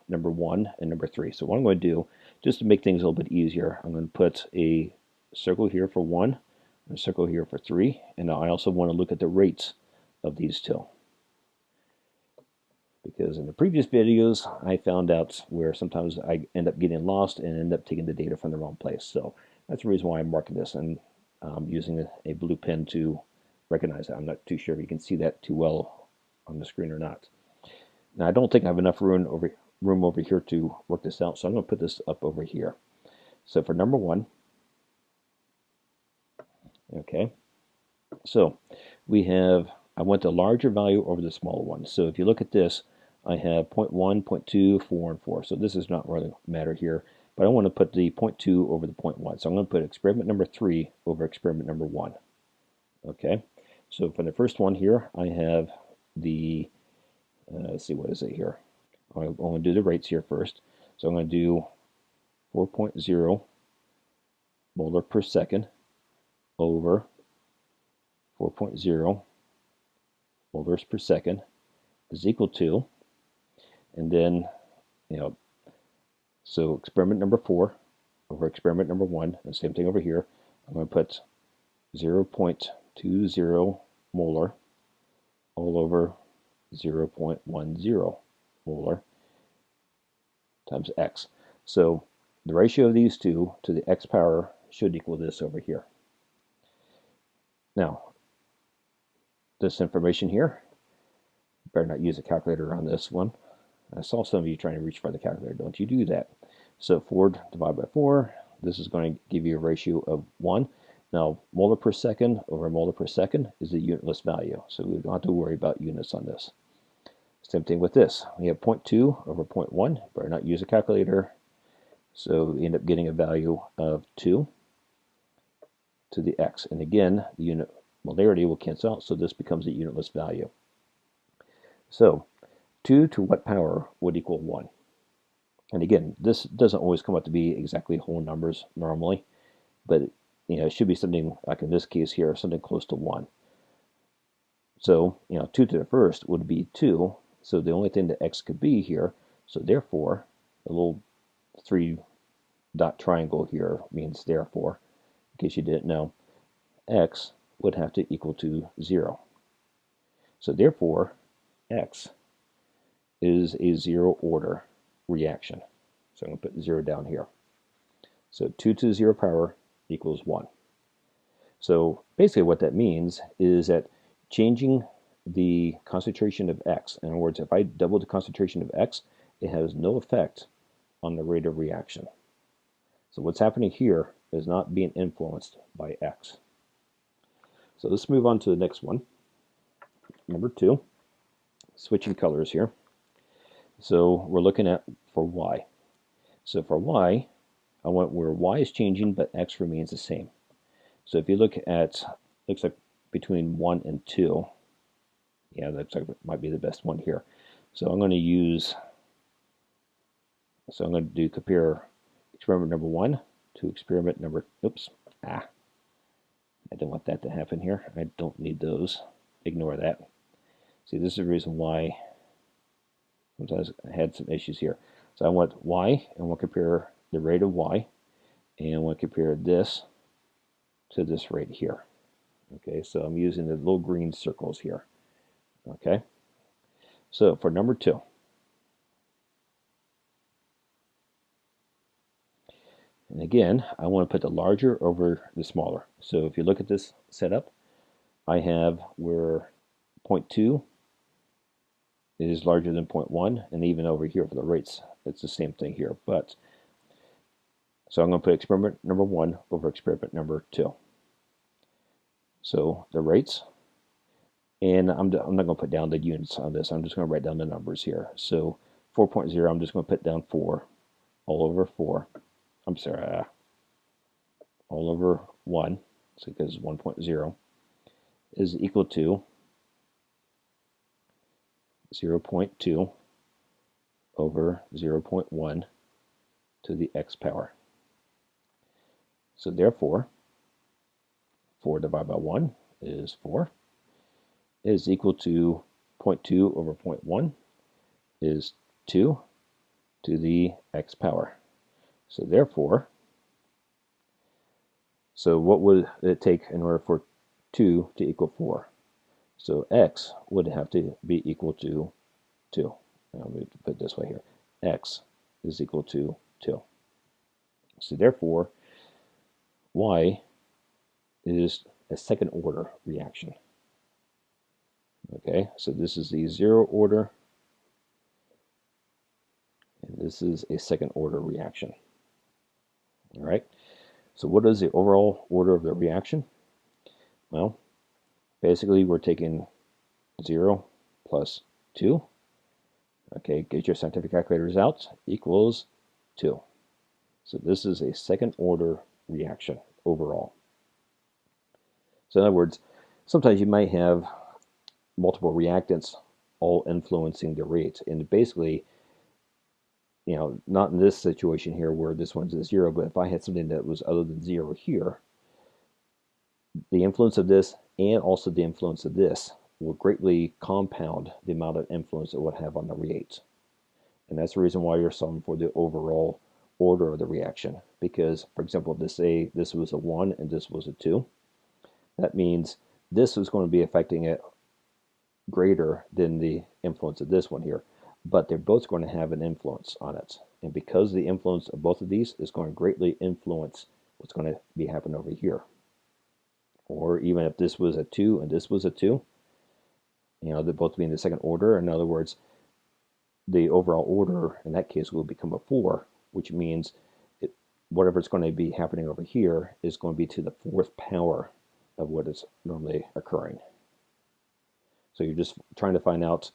number 1 and number 3. So what I'm going to do, just to make things a little bit easier, I'm going to put a circle here for 1, and a circle here for 3, and I also want to look at the rates of these two. Because in the previous videos, I found out where sometimes I end up getting lost and end up taking the data from the wrong place. So that's the reason why I'm marking this, and I'm using a blue pen to recognize that. I'm not too sure if you can see that too well on the screen or not. Now I don't think I have enough room over here to work this out, so I'm going to put this up over here. So for number 1, okay, so we have, I want the larger value over the smaller one. So if you look at this, I have 0.1, 0.2, 4, and 4. So this does not really matter here, but I want to put the 0.2 over the 0.1. So I'm going to put experiment number 3 over experiment number 1. Okay, so for the first one here, I have the, let's see, what is it here? I'm going to do the rates here first. So I'm going to do 4.0 molar per second over 4.0 molars per second is equal to, and then, so experiment number 4 over experiment number 1, and same thing over here. I'm going to put 0.20 molar all over 0.10 molar times x. So the ratio of these two to the x power should equal this over here. Now, this information here, better not use a calculator on this one. I saw some of you trying to reach for the calculator. Don't you do that. So 4 divided by 4, this is going to give you a ratio of 1. Now, molar per second over molar per second is a unitless value, so we don't have to worry about units on this. Same thing with this. We have 0.2 over 0.1. Better not use a calculator. So we end up getting a value of 2 to the x. And again, the unit molarity will cancel out, so this becomes a unitless value. So 2 to what power would equal 1? And again, this doesn't always come out to be exactly whole numbers normally, but it should be something like in this case here, something close to 1. So 2 to the first would be 2. So the only thing that x could be here, so therefore, the little 3-dot triangle here means therefore, in case you didn't know, x would have to equal to 0. So therefore, x is a 0 order reaction. So I'm going to put 0 down here. So 2 to the 0 power equals 1. So basically what that means is that changing the concentration of x, in other words, if I double the concentration of x, it has no effect on the rate of reaction. So what's happening here is not being influenced by x. So let's move on to the next one. Number 2, switching colors here. So we're looking at for y. So for y, I want where y is changing but x remains the same. So if you look at, looks like between 1 and 2, yeah, that looks like it might be the best one here. So I'm going to use, so I'm going to do compare experiment number 1 to experiment number, oops, I don't want that to happen here. I don't need those. Ignore that. See, this is the reason why sometimes I had some issues here. So I want y, and we'll compare the rate of y, and we'll compare this to this rate here. Okay, so I'm using the little green circles here. Okay, so for number 2, and again, I want to put the larger over the smaller. So if you look at this setup, I have where 0.2 is larger than 0.1, and even over here for the rates, it's the same thing here. But So I'm going to put experiment number 1 over experiment number 2. So the rates, and I'm not going to put down the units on this. I'm just going to write down the numbers here. So 4.0, I'm just going to put down 4 all over 4. I'm sorry, all over 1, so because 1.0 is equal to 0.2 over 0.1 to the x power. So therefore, 4 divided by 1 is 4, is equal to 0.2 over 0.1 is 2 to the x power. So therefore, so what would it take in order for 2 to equal 4? So x would have to be equal to 2. Now we put it this way here. X is equal to 2. So therefore, y is a second order reaction. Okay, so this is the 0 order, and this is a second order reaction. All right, so what is the overall order of the reaction? Well, basically we're taking 0 plus 2. Okay, get your scientific calculators out, equals 2. So this is a second order reaction overall. So in other words, sometimes you might have multiple reactants all influencing the rate. And basically, not in this situation here where this one's a 0, but if I had something that was other than 0 here, the influence of this and also the influence of this will greatly compound the amount of influence it would have on the rate. And that's the reason why you're solving for the overall order of the reaction. Because, for example, if this was a 1 and this was a 2, that means this is going to be affecting it greater than the influence of this one here. But they're both going to have an influence on it. And because the influence of both of these is going to greatly influence what's going to be happening over here. Or even if this was a 2 and this was a 2, they're both being the second order. In other words, the overall order in that case will become a 4, which means whatever's going to be happening over here is going to be to the 4th power of what is normally occurring. So you're just trying to find out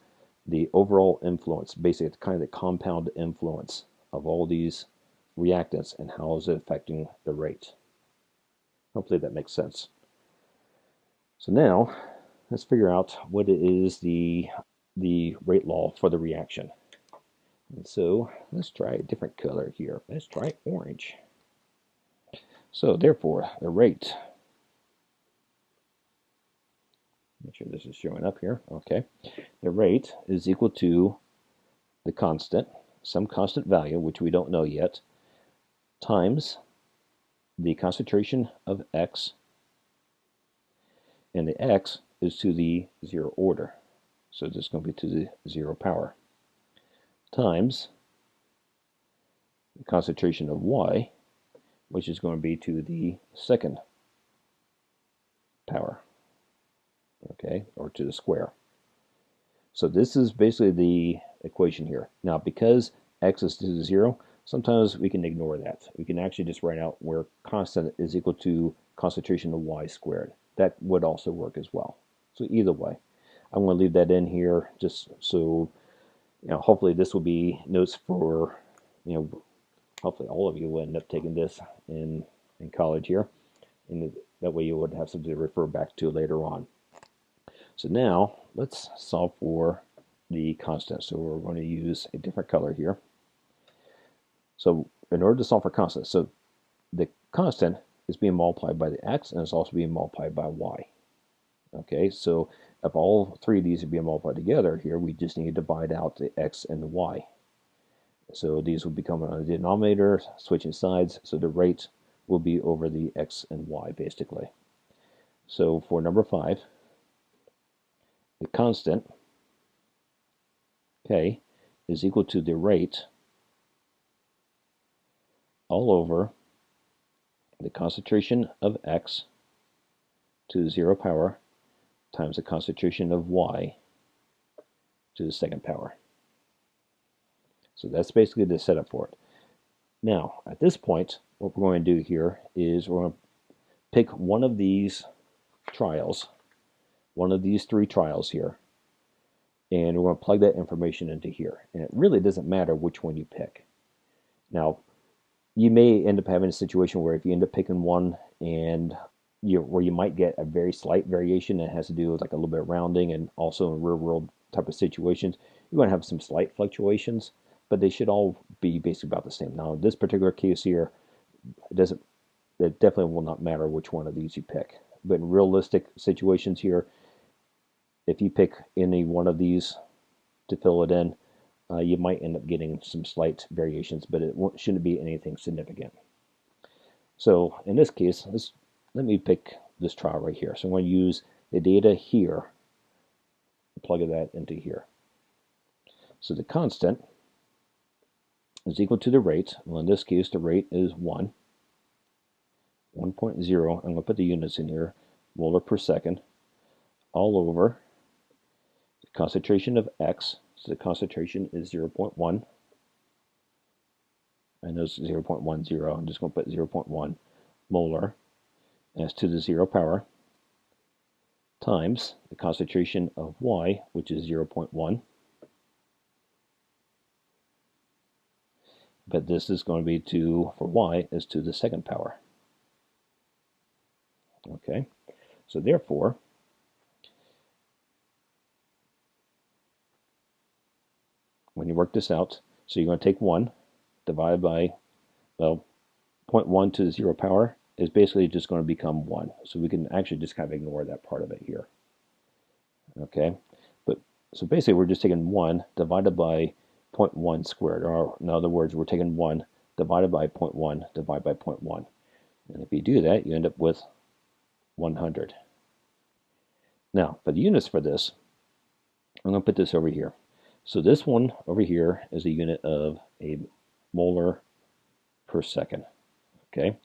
the overall influence, basically it's kind of the compound influence of all these reactants and how is it affecting the rate. Hopefully that makes sense. So now let's figure out what is the rate law for the reaction. And so let's try a different color here. Let's try orange. So therefore, the rate, make sure this is showing up here. Okay. The rate is equal to the constant, some constant value, which we don't know yet, times the concentration of X, and the X is to the 0 order. So this is going to be to the 0 power, times the concentration of Y, which is going to be to the 2nd power, okay, or to the square. So this is basically the equation here. Now, because X is to 0, sometimes we can ignore that. We can actually just write out where constant is equal to concentration of Y squared. That would also work as well. So either way, I'm going to leave that in here just so, hopefully this will be notes for, hopefully all of you will end up taking this in college here. And that way you would have something to refer back to later on. So now let's solve for the constant. So we're going to use a different color here. So in order to solve for constant, so the constant is being multiplied by the x and it's also being multiplied by y. Okay, so if all three of these are being multiplied together here, we just need to divide out the x and the y. So these will become on the denominator, switching sides, so the rate will be over the x and y basically. So for number 5, the constant, K, is equal to the rate all over the concentration of X to the 0 power times the concentration of Y to the 2nd power. So that's basically the setup for it. Now, at this point, what we're going to do here is we're going to pick one of these trials, one of these 3 trials here, and we're going to plug that information into here. And it really doesn't matter which one you pick. Now, you may end up having a situation where if you end up picking one and where you might get a very slight variation that has to do with like a little bit of rounding, and also in real world type of situations, you're going to have some slight fluctuations, but they should all be basically about the same. Now, in this particular case here, it definitely will not matter which one of these you pick. But in realistic situations here, if you pick any one of these to fill it in, you might end up getting some slight variations, but it shouldn't be anything significant. So in this case, let me pick this trial right here. So I'm going to use the data here, plug that into here. So the constant is equal to the rate. Well, in this case, the rate is 1.0. I'm going to put the units in here, molar per second, all over the concentration of X. So the concentration is 0.1. I know it's 0.10. I'm just going to put 0.1 molar as to the 0 power times the concentration of Y, which is 0.1. But this is going to be for Y is to the 2nd power. Okay, so therefore, when you work this out, so you're going to take 1, divide by, well, 0.1 to the 0 power is basically just going to become 1. So we can actually just kind of ignore that part of it here. Okay, but so basically we're just taking 1 divided by 0.1 squared, or in other words, we're taking 1 divided by 0.1 divided by 0.1. And if you do that, you end up with 100. Now, for the units for this, I'm going to put this over here. So this one over here is a unit of a molar per second. Okay,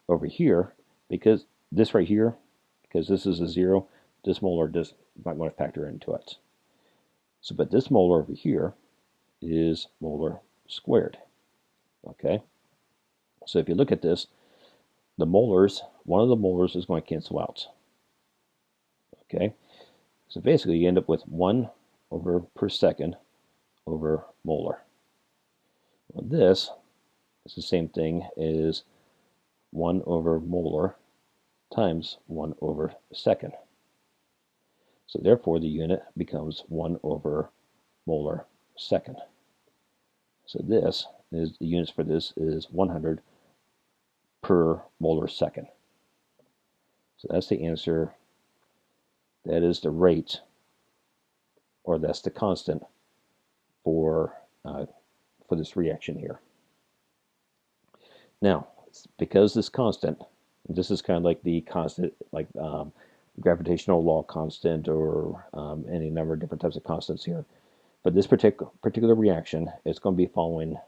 over here, because this right here, because this is a 0, this molar is not going to factor into it. So, but this molar over here is molar squared. Okay, so if you look at this, the molars, one of the molars is going to cancel out. Okay, so basically you end up with 1 over per second over molar. Well, this is the same thing as 1 over molar times 1 over second. So therefore the unit becomes 1 over molar second. So this is, the units for this is 100 per molar second. So that's the answer. That is the rate, or that's the constant for this reaction here. Now, because this constant, this is kind of like the constant, like gravitational law constant, or any number of different types of constants here. But this particular reaction is going to be following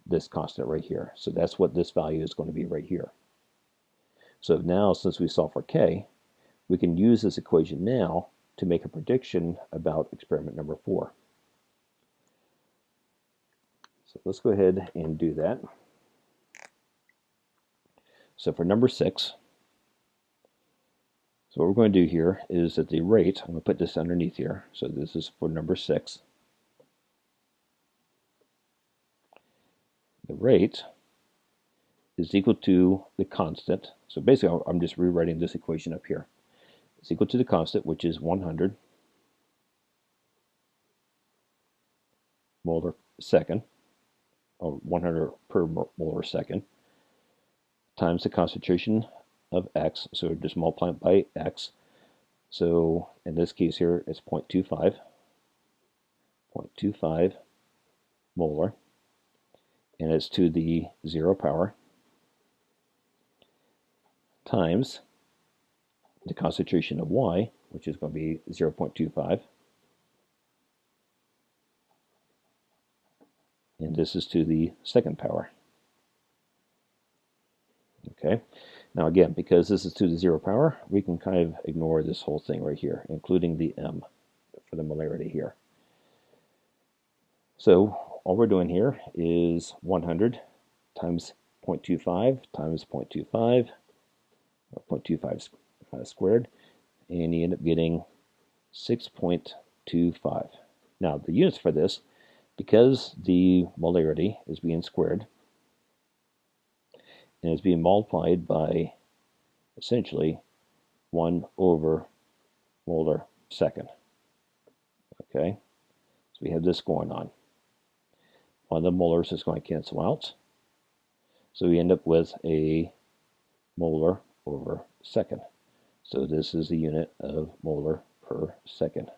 this constant right here. So that's what this value is going to be right here. So now, since we solve for K, we can use this equation now to make a prediction about experiment number 4. So let's go ahead and do that. So for number 6, so what we're going to do here is that the rate, I'm going to put this underneath here, so this is for number 6. The rate is equal to the constant. So basically, I'm just rewriting this equation up here. It's equal to the constant, which is 100 molar second, or 100 per molar second, times the concentration of X. So just multiply it by X. So in this case here, it's 0.25 molar, and it's to the 0 power, times the concentration of Y, which is going to be 0.25, and this is to the 2nd power. Okay, now again, because this is to the 0 power, we can kind of ignore this whole thing right here, including the m for the molarity here. So all we're doing here is 100 times 0.25 times 0.25, or 0.25 squared, and you end up getting 6.25. Now, the units for this, because the molarity is being squared and is being multiplied by essentially 1 over molar second. Okay, so we have this going on. One of the molars is going to cancel out, so we end up with a molar over second. So this is the unit of molar per second.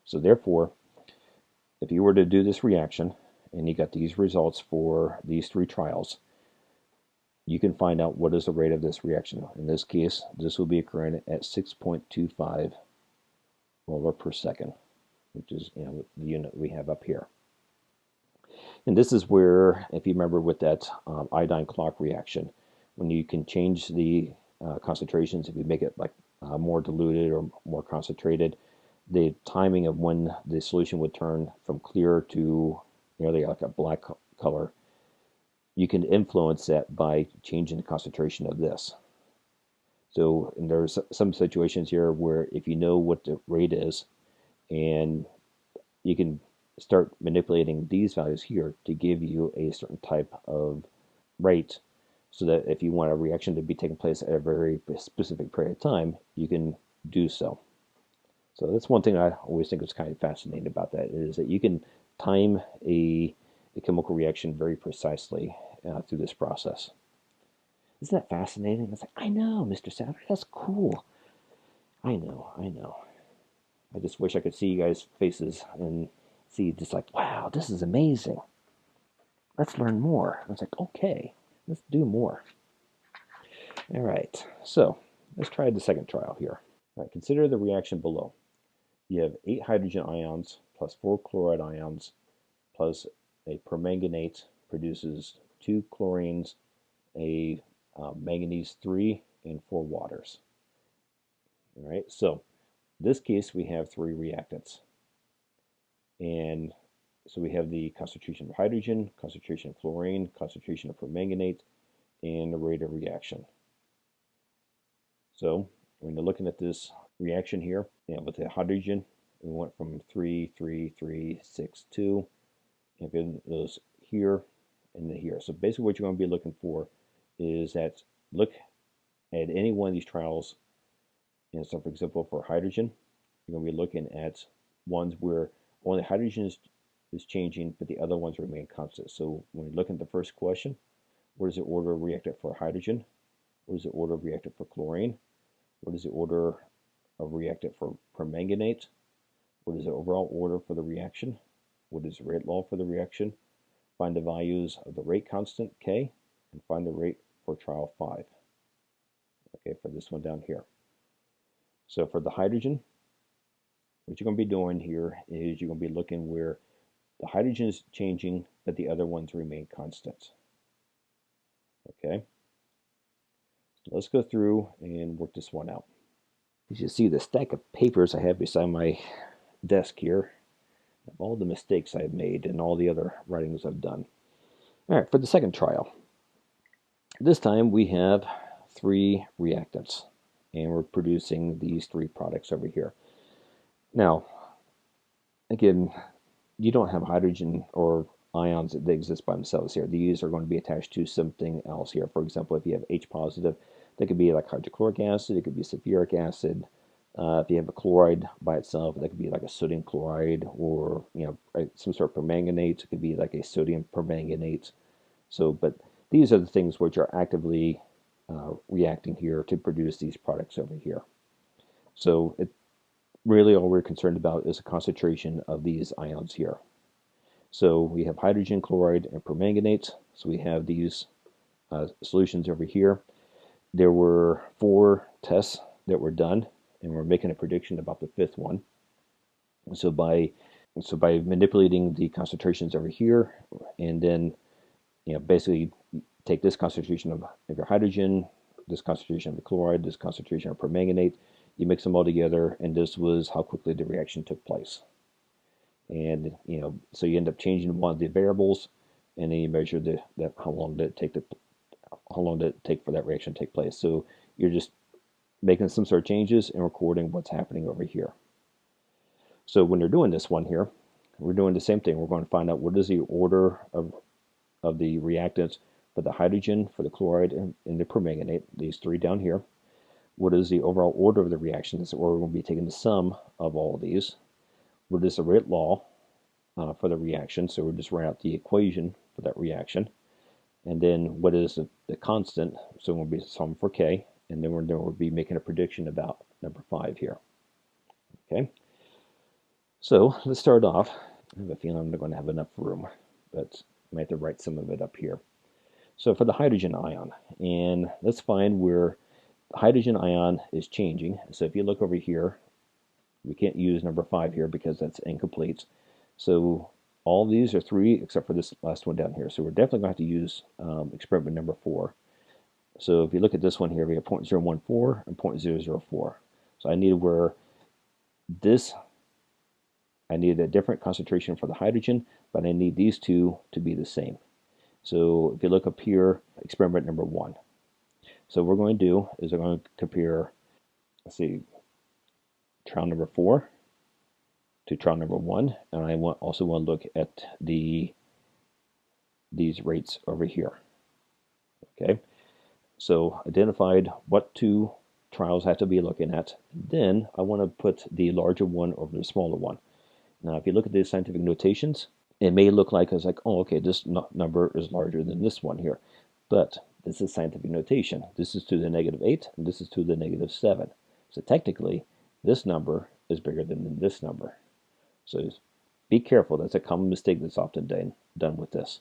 So therefore, if you were to do this reaction and you got these results for these 3 trials, you can find out what is the rate of this reaction. In this case, this will be occurring at 6.25 molar per second, which is the unit we have up here. And this is where, if you remember with that iodine clock reaction, when you can change the concentrations, if you make it like more diluted or more concentrated, the timing of when the solution would turn from clear to nearly like a black color, you can influence that by changing the concentration of this. So there's some situations here where if you know what the rate is, and you can start manipulating these values here to give you a certain type of rate, so that if you want a reaction to be taking place at a very specific period of time, you can do so. So that's one thing I always think is kind of fascinating about that, is that you can time a chemical reaction very precisely through this process. Isn't that fascinating? It's like, I know, Mr. Savage, that's cool. I know. I just wish I could see you guys' faces and see just like, wow, this is amazing. Let's learn more. I was like, okay, let's do more. All right, so let's try the second trial here. All right, consider the reaction below. You have 8 hydrogen ions plus 4 chloride ions plus a permanganate produces 2 chlorines, a manganese 3, and 4 waters. All right, so in this case we have 3 reactants. And so we have the concentration of hydrogen, concentration of chlorine, concentration of permanganate, and the rate of reaction. So when you're looking at this reaction here, with the hydrogen, we went from 3, 3, 3, 6, 2, and then those here and then here. So basically what you're going to be looking for is that look at any one of these trials. And so for example, for hydrogen, you're going to be looking at ones where only hydrogen is changing, but the other ones remain constant. So when you look at the first question, what is the order of reactant for hydrogen? What is the order of reactant for chlorine? What is the order of reactant for permanganate? What is the overall order for the reaction? What is the rate law for the reaction? Find the values of the rate constant, K, and find the rate for trial 5. Okay, for this one down here. So for the hydrogen, what you're going to be doing here is you're going to be looking where the hydrogen is changing, but the other ones remain constant. Okay, so let's go through and work this one out. As you see, the stack of papers I have beside my desk here, of all the mistakes I've made and all the other writings I've done. All right, for the second trial, this time we have 3 reactants, and we're producing these 3 products over here. Now, again, you don't have hydrogen or ions that exist by themselves here. These are going to be attached to something else here. For example, if you have H positive, that could be like hydrochloric acid, it could be sulfuric acid. If you have a chloride by itself, that could be like a sodium chloride, or some sort of permanganate. It could be like a sodium permanganate. So, but these are the things which are actively reacting here to produce these products over here. So really all we're concerned about is the concentration of these ions here. So we have hydrogen, chloride, and permanganate. So we have these solutions over here. There were 4 tests that were done, and we're making a prediction about the 5th one. So by manipulating the concentrations over here, and then basically take this concentration of your hydrogen, this concentration of the chloride, this concentration of permanganate, you mix them all together, and this was how quickly the reaction took place. And so you end up changing one of the variables, and then you measure how long did it take for that reaction to take place. So you're just making some sort of changes and recording what's happening over here. So when you're doing this one here, we're doing the same thing. We're going to find out what is the order of the reactants for the hydrogen, for the chloride, and the permanganate, these three down here. What is the overall order of the reactions, or we're going to be taking the sum of all of these. What is the rate law for the reaction? So we'll just write out the equation for that reaction. And then what is the constant? So we'll be sum for K, and then we'll be making a prediction about number 5 here. Okay. So let's start off. I have a feeling I'm not going to have enough room, but I might have to write some of it up here. So for the hydrogen ion, and let's find where the hydrogen ion is changing. So if you look over here, we can't use number 5 here because that's incomplete. So all these are 3 except for this last one down here. So we're definitely going to have to use experiment number 4. So if you look at this one here, we have 0.014 and 0.004. So I need I need a different concentration for the hydrogen, but I need these two to be the same. So if you look up here, experiment number 1. So what we're going to do is we're going to compare, let's see, trial number 4 to trial number 1, and I also want to look at these rates over here. Okay, so identified what 2 trials I have to be looking at. Then I want to put the larger one over the smaller one. Now, if you look at the scientific notations, it may look like it's like, oh, okay, this number is larger than this one here, but this is scientific notation. This is to the -8, and this is to the -7. So technically, this number is bigger than this number. So be careful. That's a common mistake that's often done with this.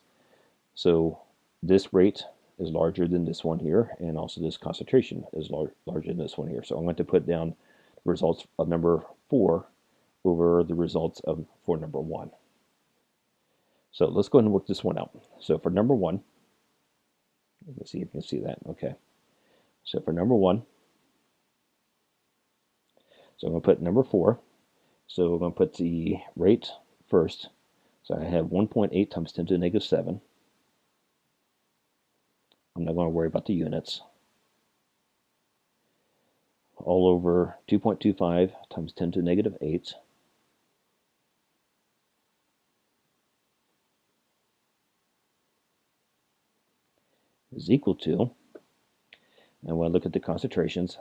So this rate is larger than this one here, and also this concentration is larger than this one here. So I'm going to put down the results of number 4 over the results for number 1. So let's go ahead and work this one out. So for number 1, let's see if you can see that. Okay. So for number 1, so I'm going to put number 4. So we're going to put the rate first. So I have 1.8 times 10 to the -7. I'm not going to worry about the units. All over 2.25 times 10 to the -8. Is equal to, and when I look at the concentrations,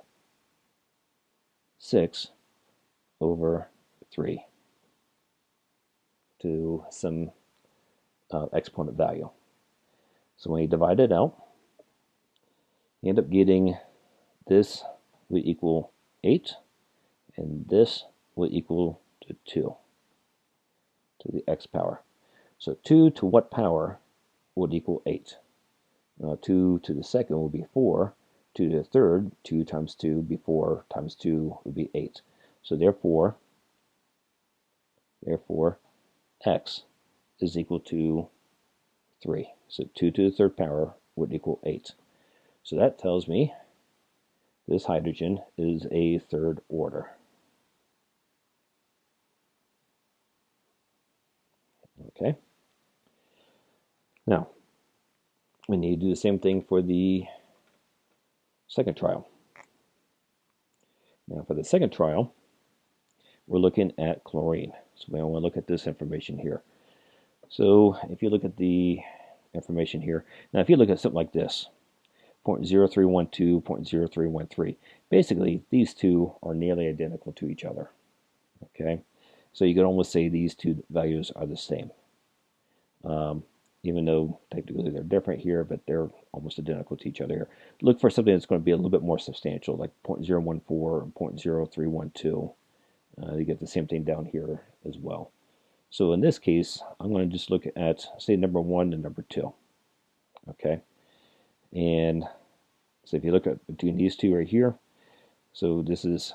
6 over 3 to some exponent value. So when you divide it out, you end up getting this will equal 8, and this will equal to 2 to the x power. So 2 to what power would equal 8? 2 to the second will be 4. 2 to the third, 2 times 2 would be 4, times 2 would be 8. So therefore, x is equal to 3. So 2 to the third power would equal 8. So that tells me this hydrogen is a third order. Okay. Now, we need to do the same thing for the second trial. Now, for the second trial, we're looking at chlorine. So we want to look at this information here. So if you look at the information here, now if you look at something like this, 0.0312, 0.0313, basically these two are nearly identical to each other. Okay, so you could almost say these two values are the same. Even though technically they're different here, but they're almost identical to each other here. Look for something that's going to be a little bit more substantial, like 0.014 and 0.0312. You get the same thing down here as well. So in this case, I'm going to just look at, say, number 1 and number 2. Okay, and so if you look at between these two right here, so these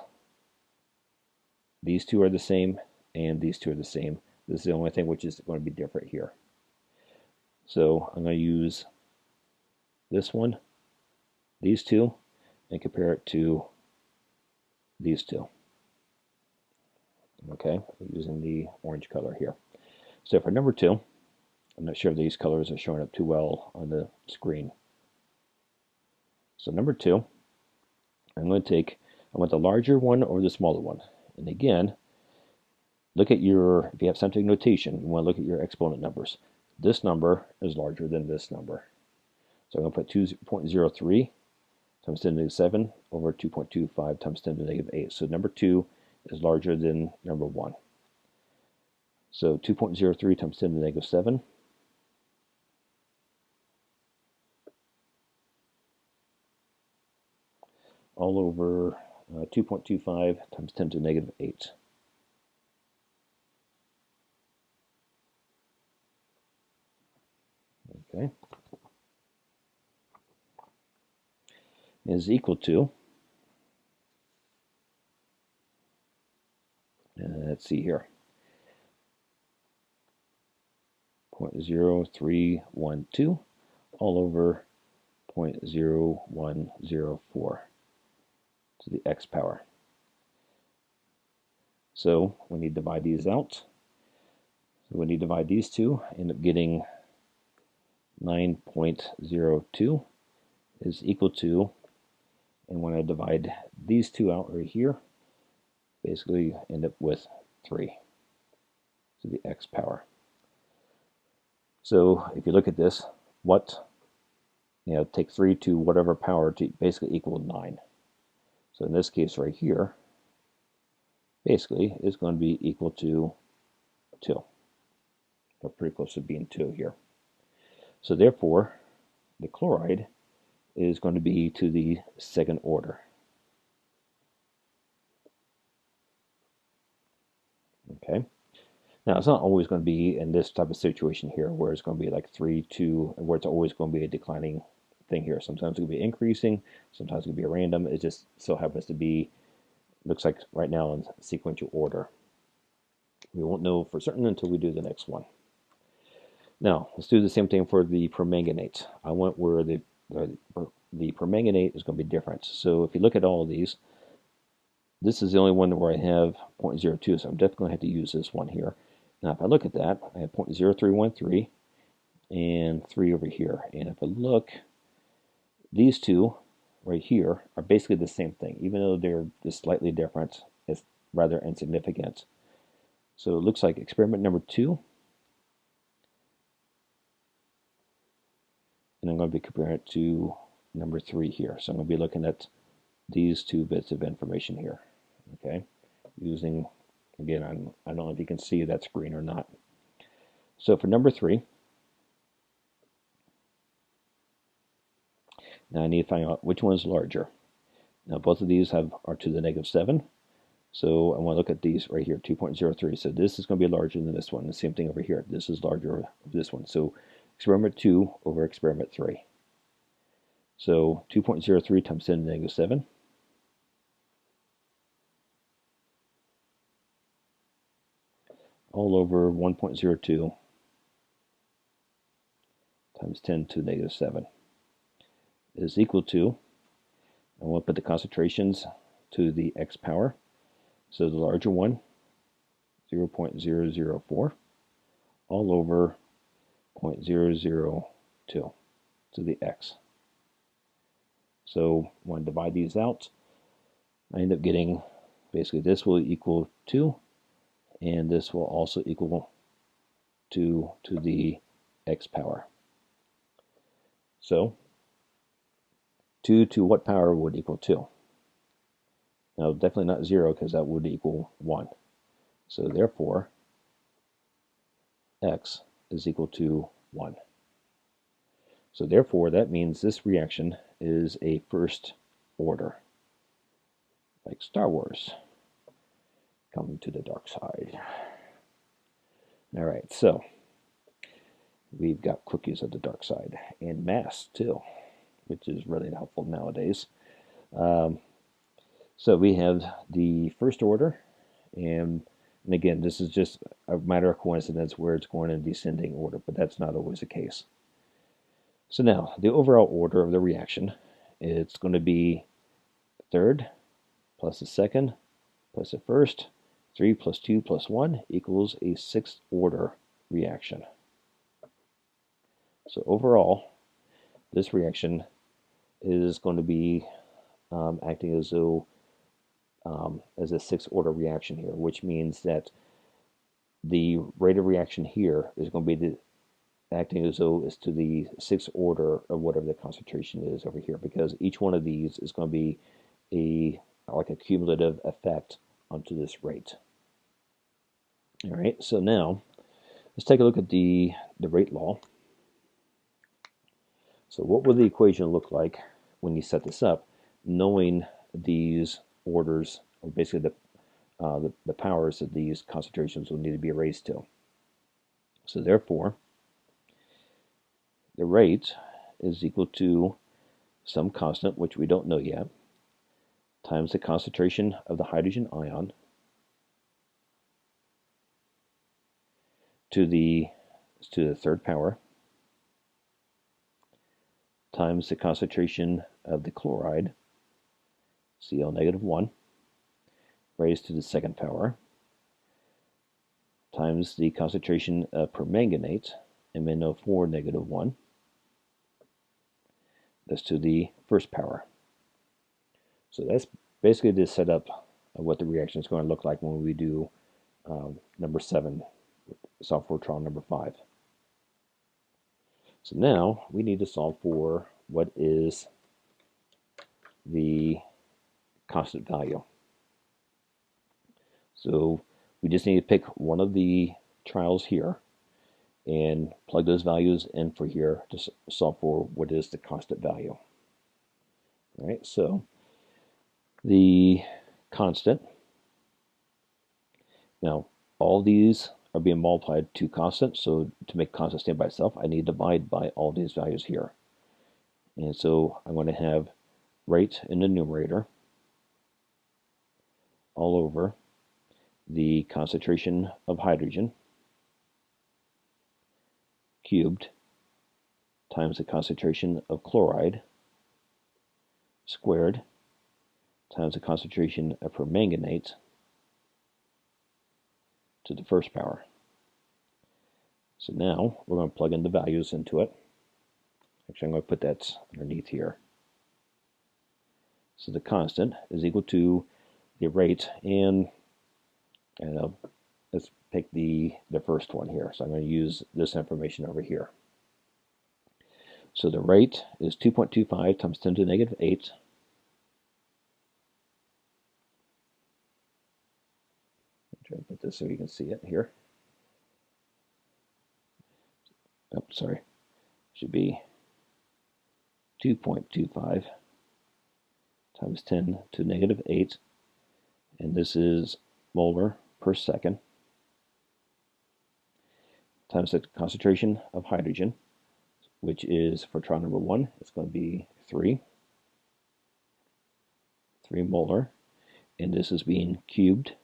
two are the same, and these two are the same. This is the only thing which is going to be different here. So I'm going to use this one, these two, and compare it to these two. Okay, using the orange color here. So for number 2, I'm not sure if these colors are showing up too well on the screen. So number 2, I want the larger one or the smaller one. And again, look at if you have scientific notation, you want to look at your exponent numbers. This number is larger than this number. So I'm going to put 2.03 times 10 to the negative 7 over 2.25 times 10 to the negative 8. So number 2 is larger than number 1. So 2.03 times 10 to the negative 7 all over 2.25 times 10 to the negative 8. Okay. Is equal to, let's see here, 0.0312 all over 0.0104 to the x power. So when you divide these out, when you divide these two, end up getting 9.02 is equal to, and when I divide these two out right here, basically end up with 3 to the x power. So if you look at this, take 3 to whatever power to basically equal 9. So in this case right here, basically is going to be equal to 2. We're pretty close to being 2 here. So therefore, the chloride is going to be to the second order. Okay. Now, it's not always going to be in this type of situation here where it's going to be like 3, 2, where it's always going to be a declining thing here. Sometimes it's going to be increasing, sometimes it's going to be a random. It just so happens to be, looks like right now in sequential order. We won't know for certain until we do the next one. Now, let's do the same thing for the permanganate. I want where the permanganate is going to be different. So if you look at all of these, this is the only one where I have 0.02, so I'm definitely going to have to use this one here. Now, if I look at that, I have 0.0313 and 3 over here. And if I look, these two right here are basically the same thing. Even though they're just slightly different, it's rather insignificant. So it looks like experiment number 2, and I'm going to be comparing it to number 3 here. So I'm going to be looking at these 2 bits of information here. Okay, using, again, I don't know if you can see that screen or not. So for number 3, now I need to find out which one is larger. Now both of these are to the negative 7. So I want to look at these right here, 2.03. So this is going to be larger than this one. The same thing over here. This is larger than this one. So experiment 2 over experiment 3. So 2.03 times 10 to the negative 7. All over 1.02 times 10 to the negative 7 is equal to, I want to put the concentrations to the x power. So the larger one, 0.004, all over 0.002 to the x. So when I divide these out, I end up getting, basically this will equal 2, and this will also equal 2 to the x power. So 2 to what power would equal 2? Now, definitely not 0, because that would equal 1. So therefore, x is equal to 1. So therefore, that means this reaction is a first order, like Star Wars, coming to the dark side. All right, so we've got cookies of the dark side, and mass too, which is really helpful nowadays. So we have the first order, and again, this is just a matter of coincidence where it's going in descending order, but that's not always the case. So now, the overall order of the reaction, it's going to be third plus the second plus the first. 3 plus 2 plus 1 equals a sixth order reaction. So overall, this reaction is going to be acting as though as a sixth order reaction here, which means that the rate of reaction here is going to be acting as though it's to the sixth order of whatever the concentration is over here, because each one of these is going to be like a cumulative effect onto this rate. All right, so now let's take a look at the rate law. So what will the equation look like when you set this up, knowing these orders, or basically the powers that these concentrations will need to be raised to? So therefore, the rate is equal to some constant, which we don't know yet, times the concentration of the hydrogen ion to the third power, times the concentration of the chloride, Cl negative 1, raised to the second power, times the concentration of permanganate, MnO4 negative 1, that's to the first power. So that's basically the setup of what the reaction is going to look like when we do number 7, solve for trial number 5. So now we need to solve for what is the constant value. So we just need to pick one of the trials here and plug those values in for here to solve for what is the constant value. All right, so the constant, now all these are being multiplied to constant, so to make constant stand by itself, I need to divide by all these values here. And so I'm going to have rate in the numerator all over the concentration of hydrogen cubed times the concentration of chloride squared times the concentration of permanganate to the first power. So now we're going to plug in the values into it. Actually, I'm going to put that underneath here. So the constant is equal to the rate, and let's pick the first one here. So I'm going to use this information over here. So the rate is 2.25 times 10 to the negative 8. Try to put this so you can see it here. Oh, sorry. Should be 2.25 times 10 to the negative 8. And this is molar per second times the concentration of hydrogen, which is, for trial number 1, it's going to be 3 molar, and this is being cubed,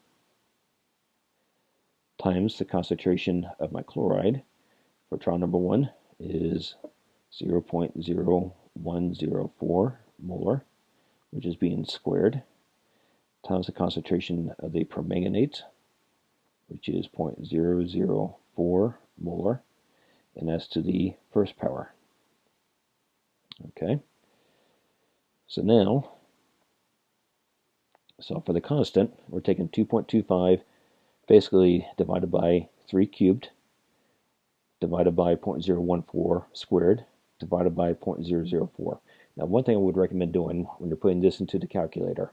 times the concentration of my chloride, for trial number 1, is 0.0104 molar, which is being squared, times the concentration of the permanganate, which is 0.004 molar, and that's to the first power. Okay, so now, for the constant, we're taking 2.25 basically divided by 3 cubed, divided by 0.014 squared, divided by 0.004. Now, one thing I would recommend doing when you're putting this into the calculator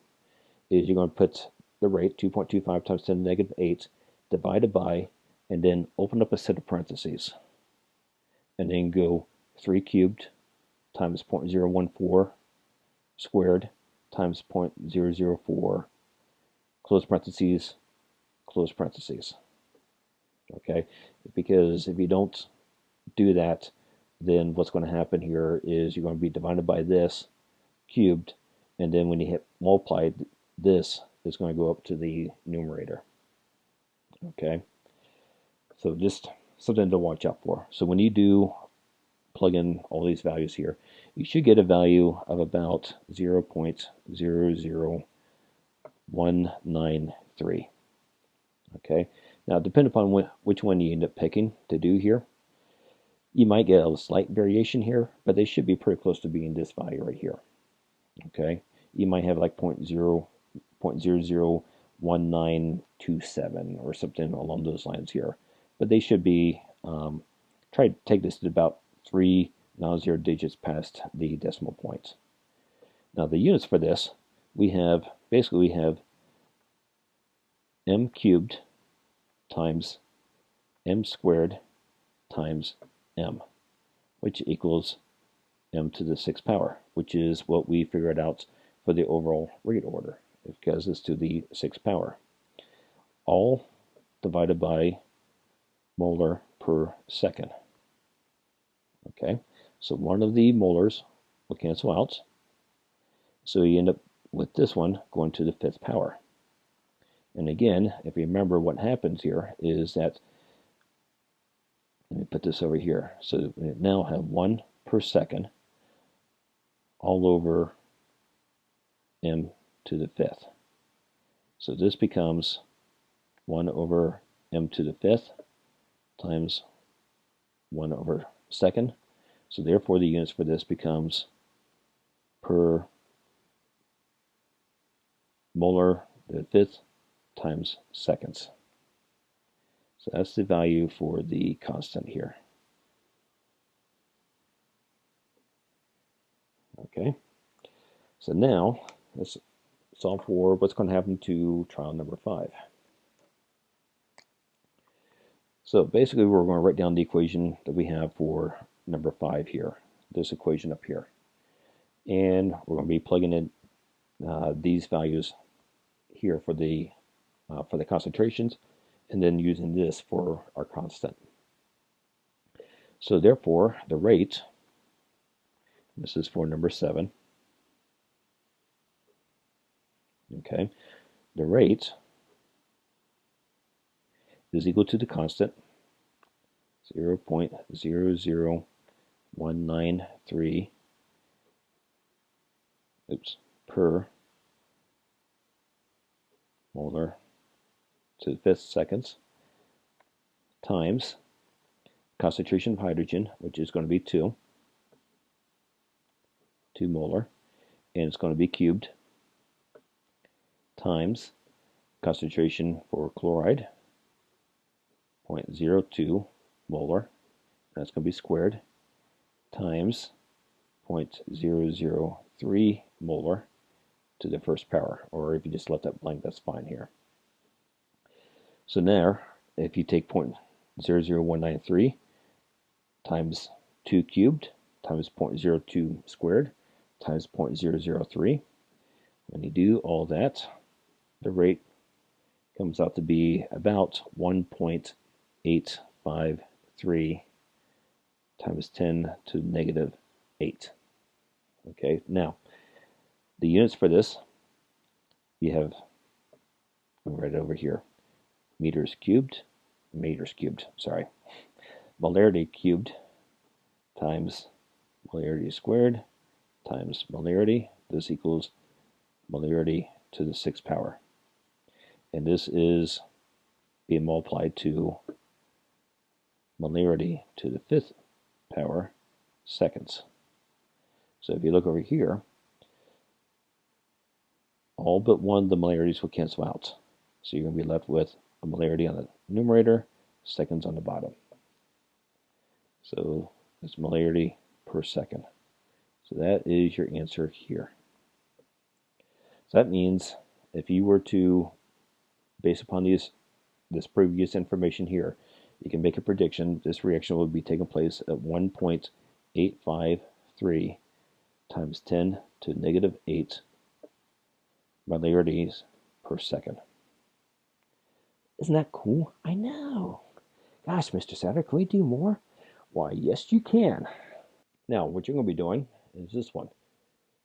is you're going to put the rate, 2.25 times 10 to the negative 8, divided by, and then open up a set of parentheses. And then go 3 cubed times 0.014 squared times 0.004, close parentheses, close parentheses. Okay, because if you don't do that, then what's going to happen here is you're going to be divided by this cubed, and then when you hit multiply, this is going to go up to the numerator. Okay, so just something to watch out for. So when you do plug in all these values here, you should get a value of about 0.00193. Okay, now depending upon which one you end up picking to do here, You might get a slight variation here, but they should be pretty close to being this value right here. Okay, you might have like 0.001927 or something along those lines here, but they should be. Try to take this to about 3 non-zero digits past the decimal points. Now the units for this, we have m cubed times m squared times m, which equals m to the 6th power, which is what we figured out for the overall rate order. It goes to the 6th power. All divided by molar per second. Okay, so one of the molars will cancel out. So you end up with this one going to the 5th power. And again, if you remember what happens here is that, let me put this over here. So we now have 1 per second all over m to the 5th. So this becomes 1 over m to the 5th times 1 over second. So therefore the units for this becomes per molar to the 5th times seconds. So that's the value for the constant here. Okay, so now let's solve for what's going to happen to trial number 5. So basically we're going to write down the equation that we have for number 5 here, this equation up here. And we're going to be plugging in these values here for the concentrations, and then using this for our constant. So therefore, the rate, this is for number 7, okay, the rate is equal to the constant, 0.00193 per molar to the 5th seconds times concentration of hydrogen, which is going to be 2 molar, and it's going to be cubed, times concentration for chloride, 0.02 molar, that's going to be squared, times 0.003 molar to the 1st power, or if you just let that blank, that's fine here. So now, if you take 0.00193 times 2 cubed times 0.02 squared times 0.003, when you do all that, the rate comes out to be about 1.853 times 10 to the negative 8. Okay, now the units for this, you have right over here, meters cubed, sorry, molarity cubed times molarity squared times molarity. This equals molarity to the 6th power. And this is being multiplied to molarity to the 5th power seconds. So if you look over here, all but one of the molarities will cancel out. So you're going to be left with a molarity on the numerator, seconds on the bottom. So it's molarity per second. So that is your answer here. So that means if you were to, based upon this previous information here, you can make a prediction this reaction will be taking place at 1.853 times 10 to the negative 8 molarities per second. Isn't that cool? I know. Gosh, Mr. Satter, can we do more? Why, yes, you can. Now, what you're going to be doing is this one.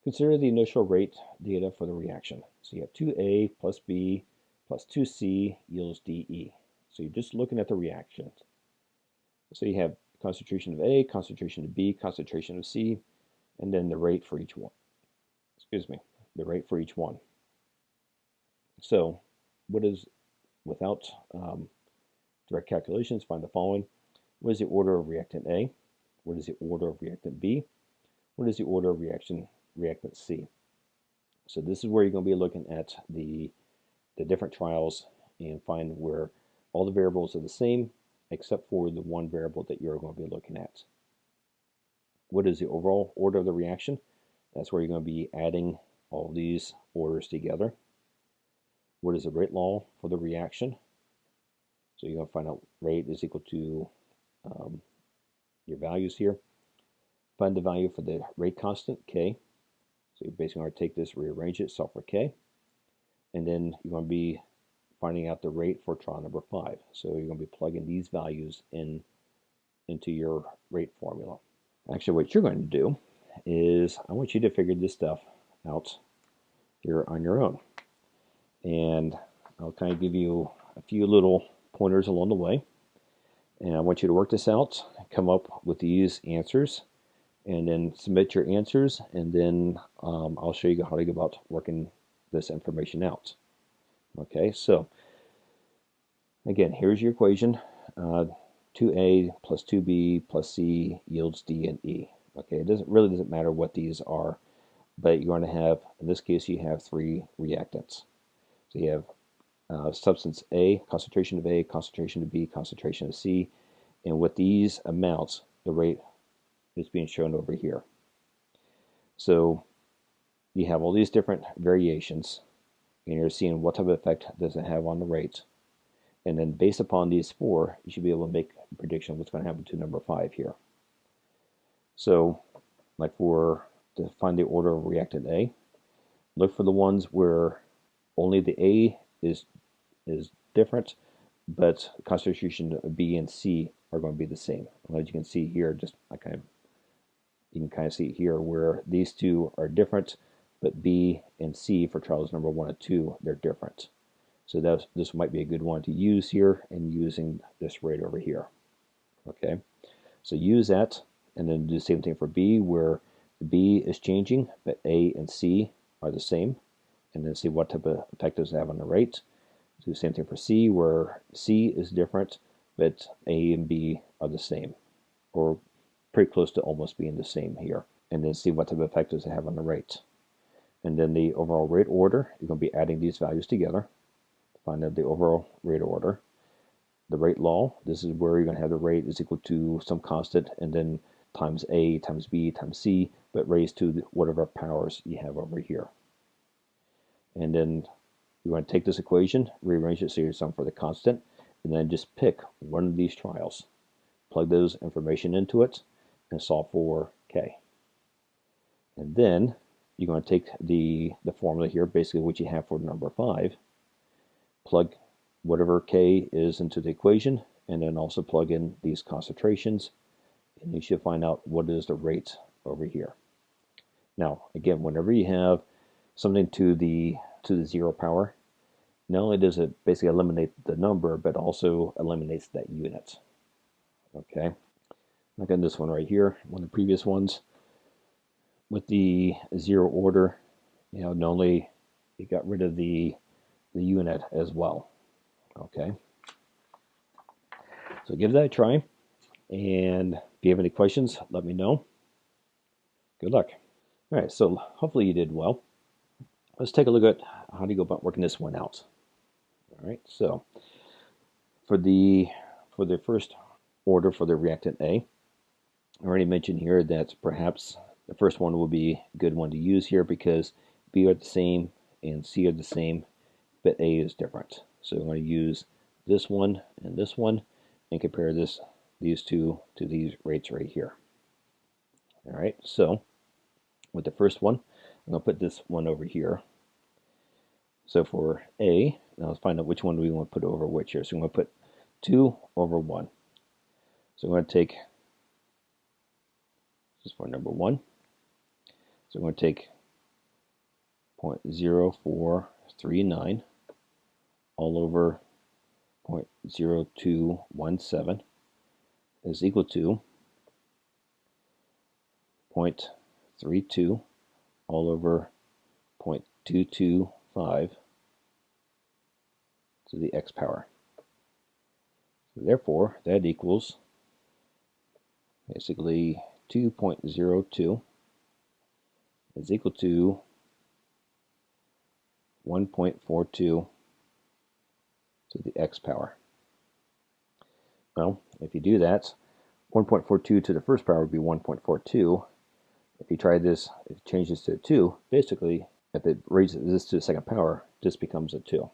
Consider the initial rate data for the reaction. So you have 2A plus B plus 2C yields DE. So you're just looking at the reactions. So you have concentration of A, concentration of B, concentration of C, and then the rate for each one. The rate for each one. So what is, without direct calculations, find the following. What is the order of reactant A? What is the order of reactant B? What is the order of reactant C? So this is where you're going to be looking at the different trials and find where all the variables are the same except for the one variable that you're going to be looking at. What is the overall order of the reaction? That's where you're going to be adding all these orders together. What is the rate law for the reaction? So you're going to find out rate is equal to your values here. Find the value for the rate constant, K. So you're basically going to take this, rearrange it, solve for K. And then you're going to be finding out the rate for trial number 5. So you're going to be plugging these values into your rate formula. Actually, what you're going to do is I want you to figure this stuff out here on your own. And I'll kind of give you a few little pointers along the way. And I want you to work this out, come up with these answers, and then submit your answers, and then I'll show you how to go about working this information out. Okay, so again, here's your equation. 2a plus 2b plus c yields d and e. Okay, it really doesn't matter what these are, but you're going to have, in this case, you have 3 reactants. So you have substance A, concentration of A, concentration of B, concentration of C, and with these amounts, the rate is being shown over here. So you have all these different variations, and you're seeing what type of effect does it have on the rate. And then based upon these 4, you should be able to make a prediction of what's going to happen to number 5 here. So, like to find the order of reactant A, look for the ones where only the A is different, but concentration of B and C are going to be the same. As you can see here, you can kind of see here where these 2 are different, but B and C for trials number 1 and 2, they're different. So this might be a good one to use here, and using this rate over here. Okay, so use that, and then do the same thing for B, where B is changing, but A and C are the same, and then see what type of effect does it have on the rate. Do the same thing for C, where C is different, but A and B are the same, or pretty close to almost being the same here. And then see what type of effect does it have on the rate. And then the overall rate order, you're going to be adding these values together. Find out the overall rate order. The rate law, this is where you're going to have the rate is equal to some constant, and then times A times B times C, but raised to whatever powers you have over here. And then you're going to take this equation, rearrange it so you're sum for the constant, and then just pick one of these trials. Plug those information into it, and solve for K. And then you're going to take the formula here, basically what you have for number 5, plug whatever K is into the equation, and then also plug in these concentrations, and you should find out what is the rate over here. Now, again, whenever you have something to the 0 power, not only does it basically eliminate the number, but also eliminates that unit. Okay, like on this one right here, one of the previous ones, with the 0 order, not only it got rid of the unit as well. Okay, so give that a try, and if you have any questions, let me know. Good luck. All right, so hopefully you did well. Let's take a look at how do you go about working this one out. All right, so for the first order for the reactant A, I already mentioned here that perhaps the first one will be a good one to use here because B are the same and C are the same, but A is different. So I'm going to use this one and compare these two to these rates right here. All right, so with the first one, I'm going to put this one over here. So for A, now let's find out which one do we want to put over which here. So I'm going to put 2 over 1. So I'm going to take, this is for number 1. So I'm going to take 0.0439 all over 0.0217 is equal to 0.32 all over 0.225 to the x power. So therefore, that equals Basically, 2.02 is equal to 1.42 to the x power. Well, if you do that, 1.42 to the first power would be 1.42. If you try this, if you change this to a 2, basically, if it raises this to the second power, this becomes a 2.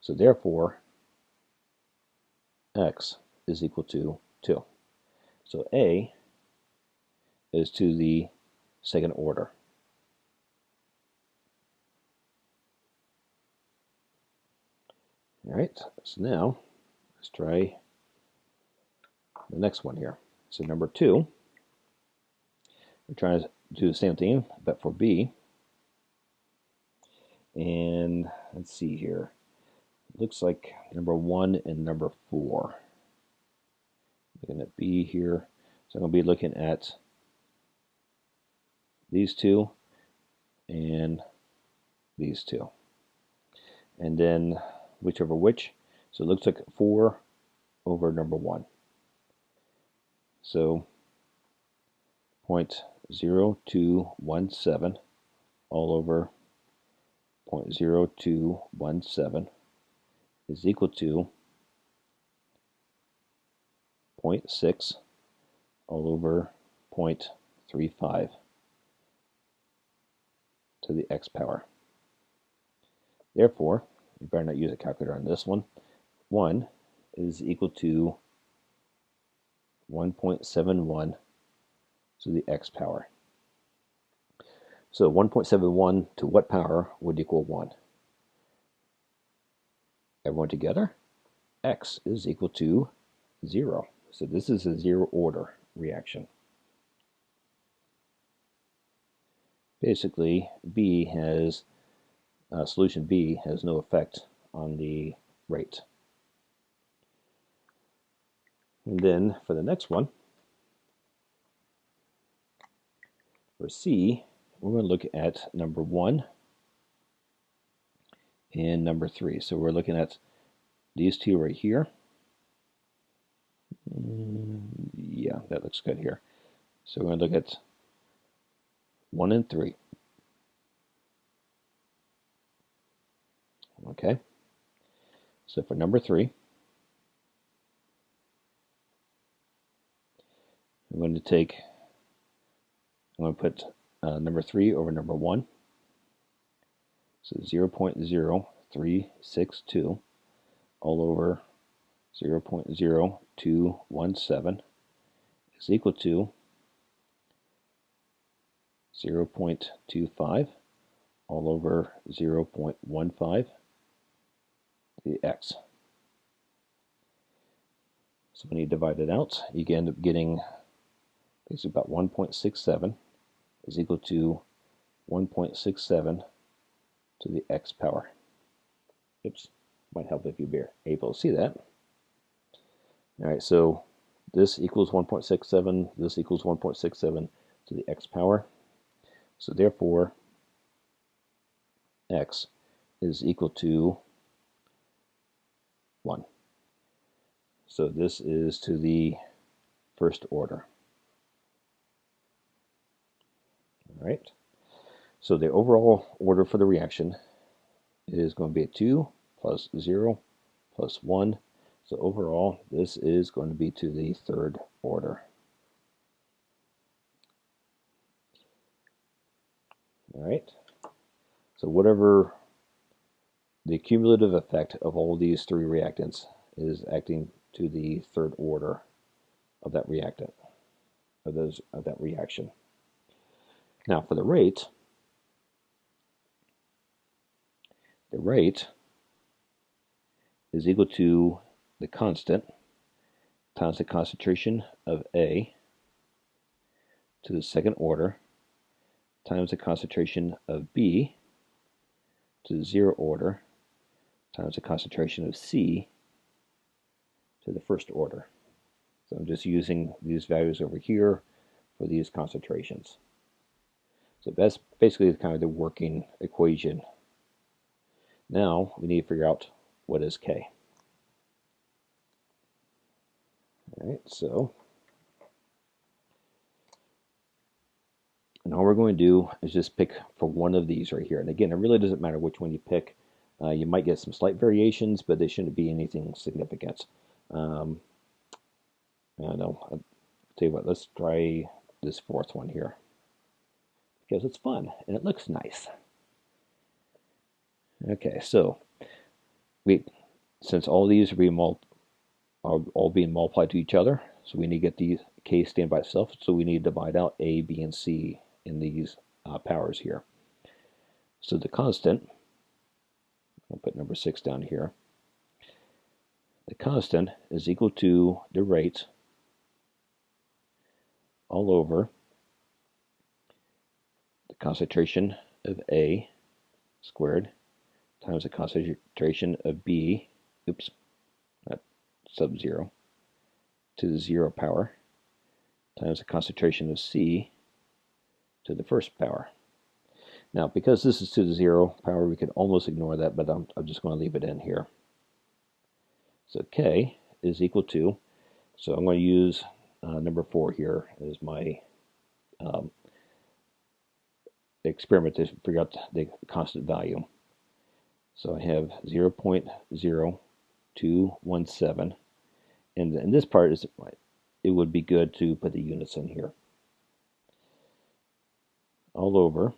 So therefore, x is equal to 2. So a is to the second order. All right, so now let's try the next one here. So number 2, we're trying to do the same thing, but for b. And let's see here. Looks like number 1 and number 4. Looking at b here. So I'm going to be looking at these two and these two. And then whichever which. So it looks like 4 over number 1. So 0.0217 all over 0.0217 is equal to 0.6 all over 0.35 to the x power. Therefore, you better not use a calculator on this one. 1 is equal to 1.71 to the x power. So 1.71 to what power would equal 1? Everyone together? X is equal to 0. So this is a zero order reaction. Basically, solution B has no effect on the rate. And then for the next one, for C, we're going to look at number 1 and number 3. So we're looking at these two right here. Yeah, that looks good here. So we're going to look at 1 and 3. Okay. So for number 3, I'm going to put number 3 over number 1. So 0.0362 all over 0.0217 is equal to 0.25 all over 0.15 the x. So when you divide it out, you end up getting basically about 1.67 is equal to 1.67 to the x power. Oops, might help if you're able to see that. All right, so this equals 1.67, this equals 1.67 to the x power. So therefore, x is equal to 1. So this is to the first order. All right. So the overall order for the reaction is going to be a 2 plus 0 plus 1. So overall, this is going to be to the third order. All right. So whatever the cumulative effect of all these three reactants is acting to the third order of that reactant, of that reaction. Now for the rate is equal to the constant times the concentration of A to the second order times the concentration of B to the zero order times the concentration of C to the first order. So I'm just using these values over here for these concentrations. So that's basically kind of the working equation. Now we need to figure out what is K. All right, so And all we're going to do is just pick for one of these right here. And again, it really doesn't matter which one you pick. You might get some slight variations, but they shouldn't be anything significant. I don't know. I'll tell you what, let's try this fourth one here because it's fun and it looks nice. Okay, so since all these are all being multiplied to each other, so we need to get these k stand by itself. So we need to divide out a, b, and c in these powers here. So the constant, I'll put number 6 down here. The constant is equal to the rate all over the concentration of A squared times the concentration of B, not sub-zero, to the 0 power times the concentration of C to the first power. Now, because this is to the 0 power, we could almost ignore that, but I'm just going to leave it in here. So K is equal to, so I'm going to use number 4 here as my experiment to figure out the constant value. So I have 0.0217, and in this part it would be good to put the units in here. All over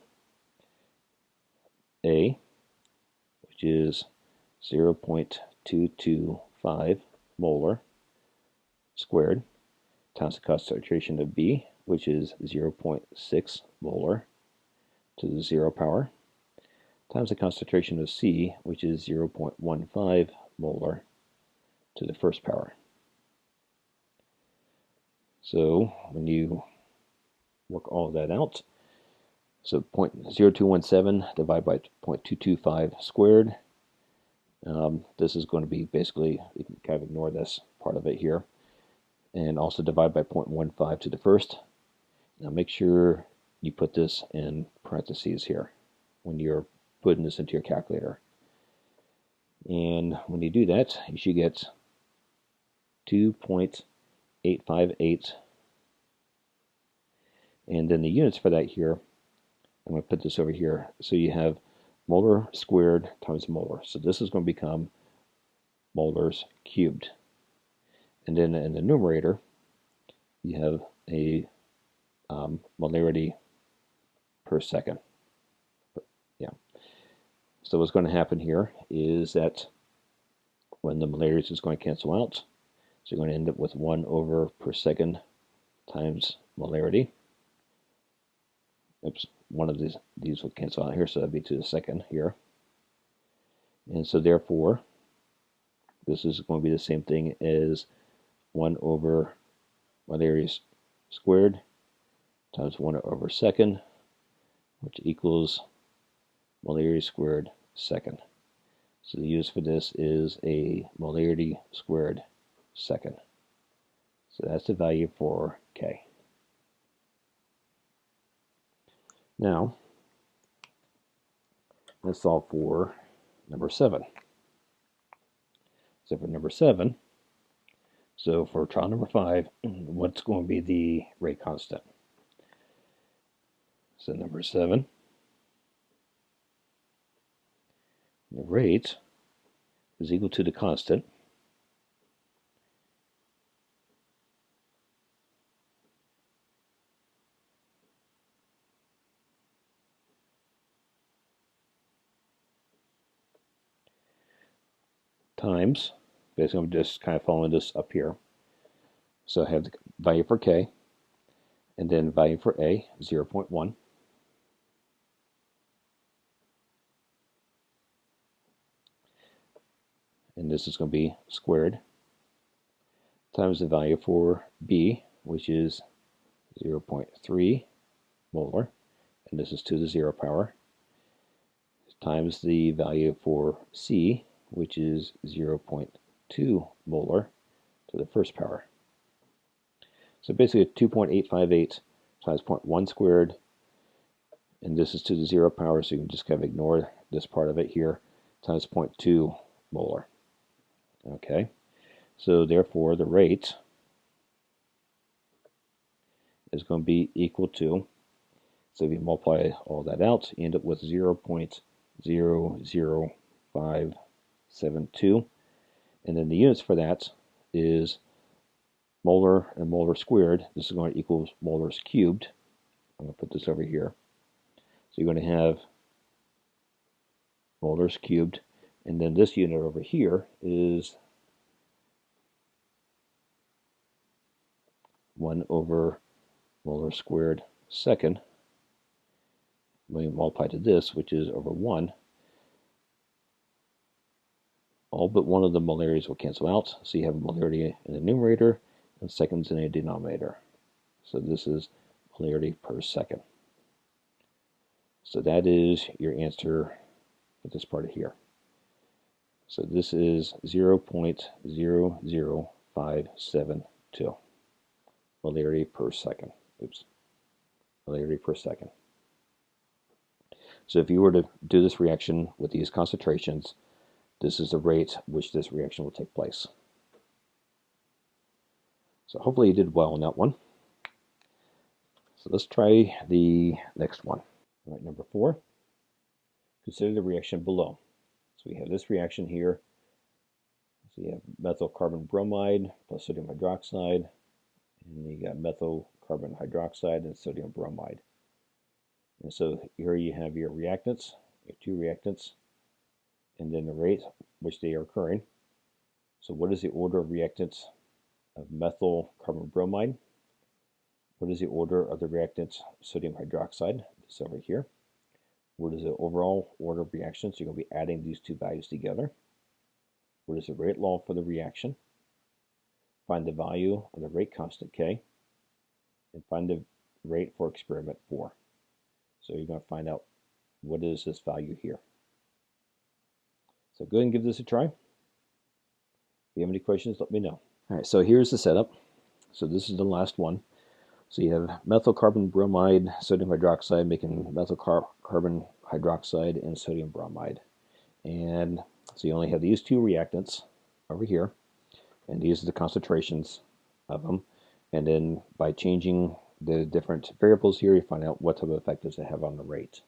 A, which is 0.225 molar squared, times the concentration of B, which is 0.6 molar to the 0 power, times the concentration of C, which is 0.15 molar to the first power. So when you work all of that out, so 0.0217 divided by 0.225 squared, this is going to be basically, you can kind of ignore this part of it here, and also divide by 0.15 to the first. Now make sure you put this in parentheses here when you're putting this into your calculator. And when you do that, you should get 2.858. And then the units for that here, I'm going to put this over here. So you have molar squared times molar. So this is going to become molars cubed. And then in the numerator, you have a molarity per second. Yeah. So what's going to happen here is that when the molarities is going to cancel out, so you're going to end up with 1 over per second times molarity. Oops, one of these will cancel out here, so that'd be to the second here. And so therefore, this is going to be the same thing as 1 over molarity squared times 1 over second, which equals molarity squared second. So the use for this is a molarity squared second. So that's the value for K. Now, let's solve for number 7. So for number 7, so for trial number 5, what's going to be the rate constant? So number 7, the rate is equal to the constant times, basically I'm just kind of following this up here. So I have the value for K, and then value for A, 0.1. And this is going to be squared times the value for B, which is 0.3 molar, and this is to the 0 power, times the value for C, which is 0.2 molar to the first power. So basically 2.858 times 0.1 squared, and this is to the 0 power, so you can just kind of ignore this part of it here, times 0.2 molar. Okay, so therefore the rate is going to be equal to So if you multiply all that out, you end up with 0.00572. And then the units for that is molar and molar squared. This is going to equal molars cubed. I'm going to put this over here. So you're going to have molars cubed. And then this unit over here is 1 over molar squared second. We multiply to this, which is over 1. All but one of the molarities will cancel out. So you have a molarity in the numerator and seconds in a denominator. So this is molarity per second. So that is your answer for this part of here. So this is 0.00572 molarity per second. Oops, molarity per second. So if you were to do this reaction with these concentrations, this is the rate which this reaction will take place. So hopefully you did well on that one. So let's try the next one. All right, number 4. Consider the reaction below. So we have this reaction here. So you have methyl carbon bromide plus sodium hydroxide, and you got methyl carbon hydroxide and sodium bromide. And so here you have your reactants, your 2 reactants, and then the rate which they are occurring. So what is the order of reactants of methyl carbon bromide? What is the order of the reactants sodium hydroxide? This over here. What is the overall order of reactions? You're going to be adding these 2 values together. What is the rate law for the reaction? Find the value of the rate constant K, and find the rate for experiment 4. So you're going to find out what is this value here. So go ahead and give this a try. If you have any questions, let me know. All right, so here's the setup. So this is the last one. So you have methyl carbon bromide, sodium hydroxide, making methyl carbon hydroxide and sodium bromide. And so you only have these 2 reactants over here, and these are the concentrations of them. And then by changing the different variables here, you find out what type of effect does it have on the rate.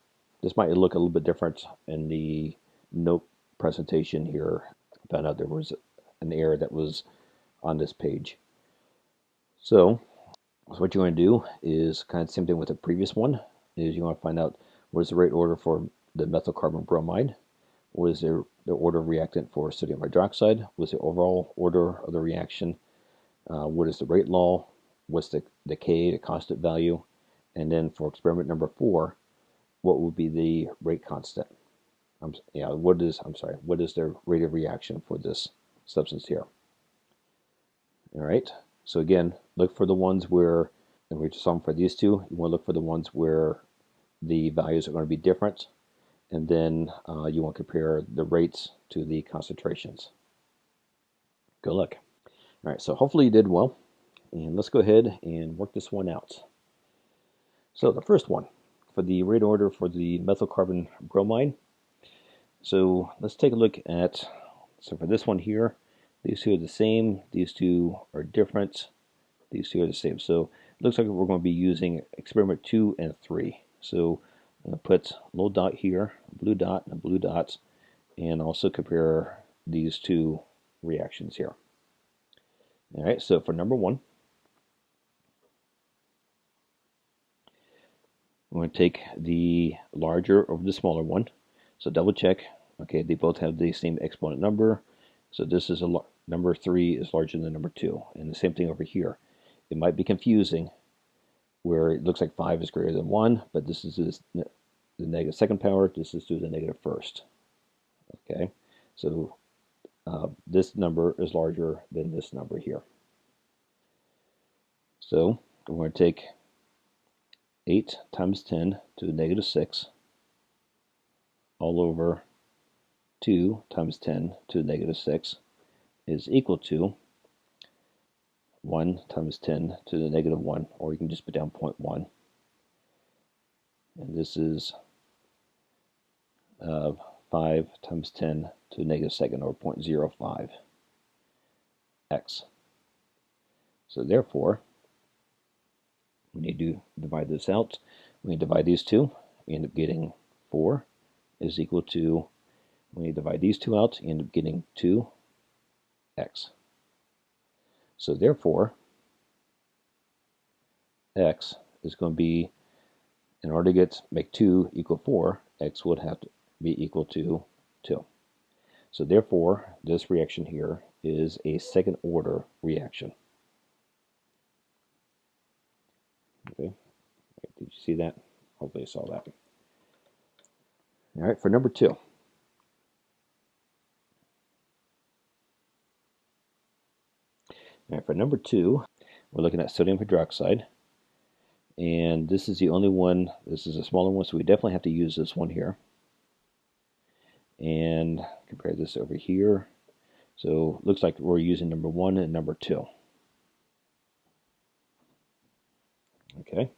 This might look a little bit different in the note presentation here. I found out there was an error that was on this page. So what you want to do is kind of the same thing with the previous one, is you want to find out what is the rate order for the methyl carbon bromide, what is the order of reactant for sodium hydroxide, what is the overall order of the reaction, what is the rate law, what's the K, the constant value, and then for experiment number 4, what would be the rate constant? What is the rate of reaction for this substance here? All right. So again, look for the ones where, and we just saw them for these 2, you want to look for the ones where the values are going to be different, and then you want to compare the rates to the concentrations. Good luck. All right, so hopefully you did well, and let's go ahead and work this one out. So the first one, for the rate order for the methyl carbon bromide, so let's take a look at, so for this one here, these 2 are the same, these 2 are different, these 2 are the same. So it looks like we're going to be using experiment 2 and 3. So I'm going to put a little dot here, a blue dot and a blue dot, and also compare these 2 reactions here. All right, so for number 1, I'm going to take the larger over the smaller one. So double check. Okay, they both have the same exponent number. So this is number 3 is larger than number 2. And the same thing over here. It might be confusing where it looks like 5 is greater than 1, but this is the negative second power. This is to the negative first. Okay, so this number is larger than this number here. So we're going to take 8 times 10 to the negative 6 all over 2 times 10 to the negative 6 is equal to 1 times 10 to the negative 1, or you can just put down 0.1. And this is 5 times 10 to the negative second, or 0.05 x. So therefore, we need to divide this out. when you divide these two, you end up getting 4 is equal to, when you divide these two out, you end up getting 2x. So therefore, x is going to be, in order to make 2 equal 4, x would have to be equal to 2. So therefore, this reaction here is a second order reaction. Okay, did you see that? Hopefully you saw that. All right, for number 2. All right, for number 2, we're looking at sodium hydroxide. And this is the only one, this is a smaller one, so we definitely have to use this one here. And compare this over here. So looks like we're using number 1 and number 2. Okay,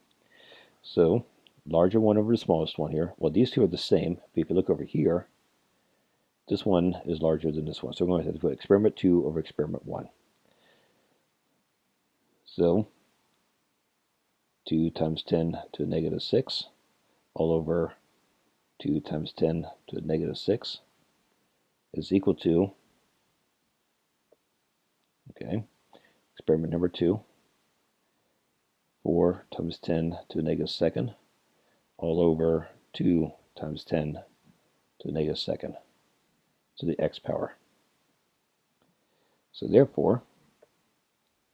so larger one over the smallest one here. Well, these two are the same, but if you look over here, this one is larger than this one. So we're going to have to put experiment 2 over experiment 1. So 2 times 10 to the negative 6 all over 2 times 10 to the negative 6 is equal to, okay, experiment number 2, 4 times 10 to the negative second all over 2 times 10 to the negative second to the x power. So therefore,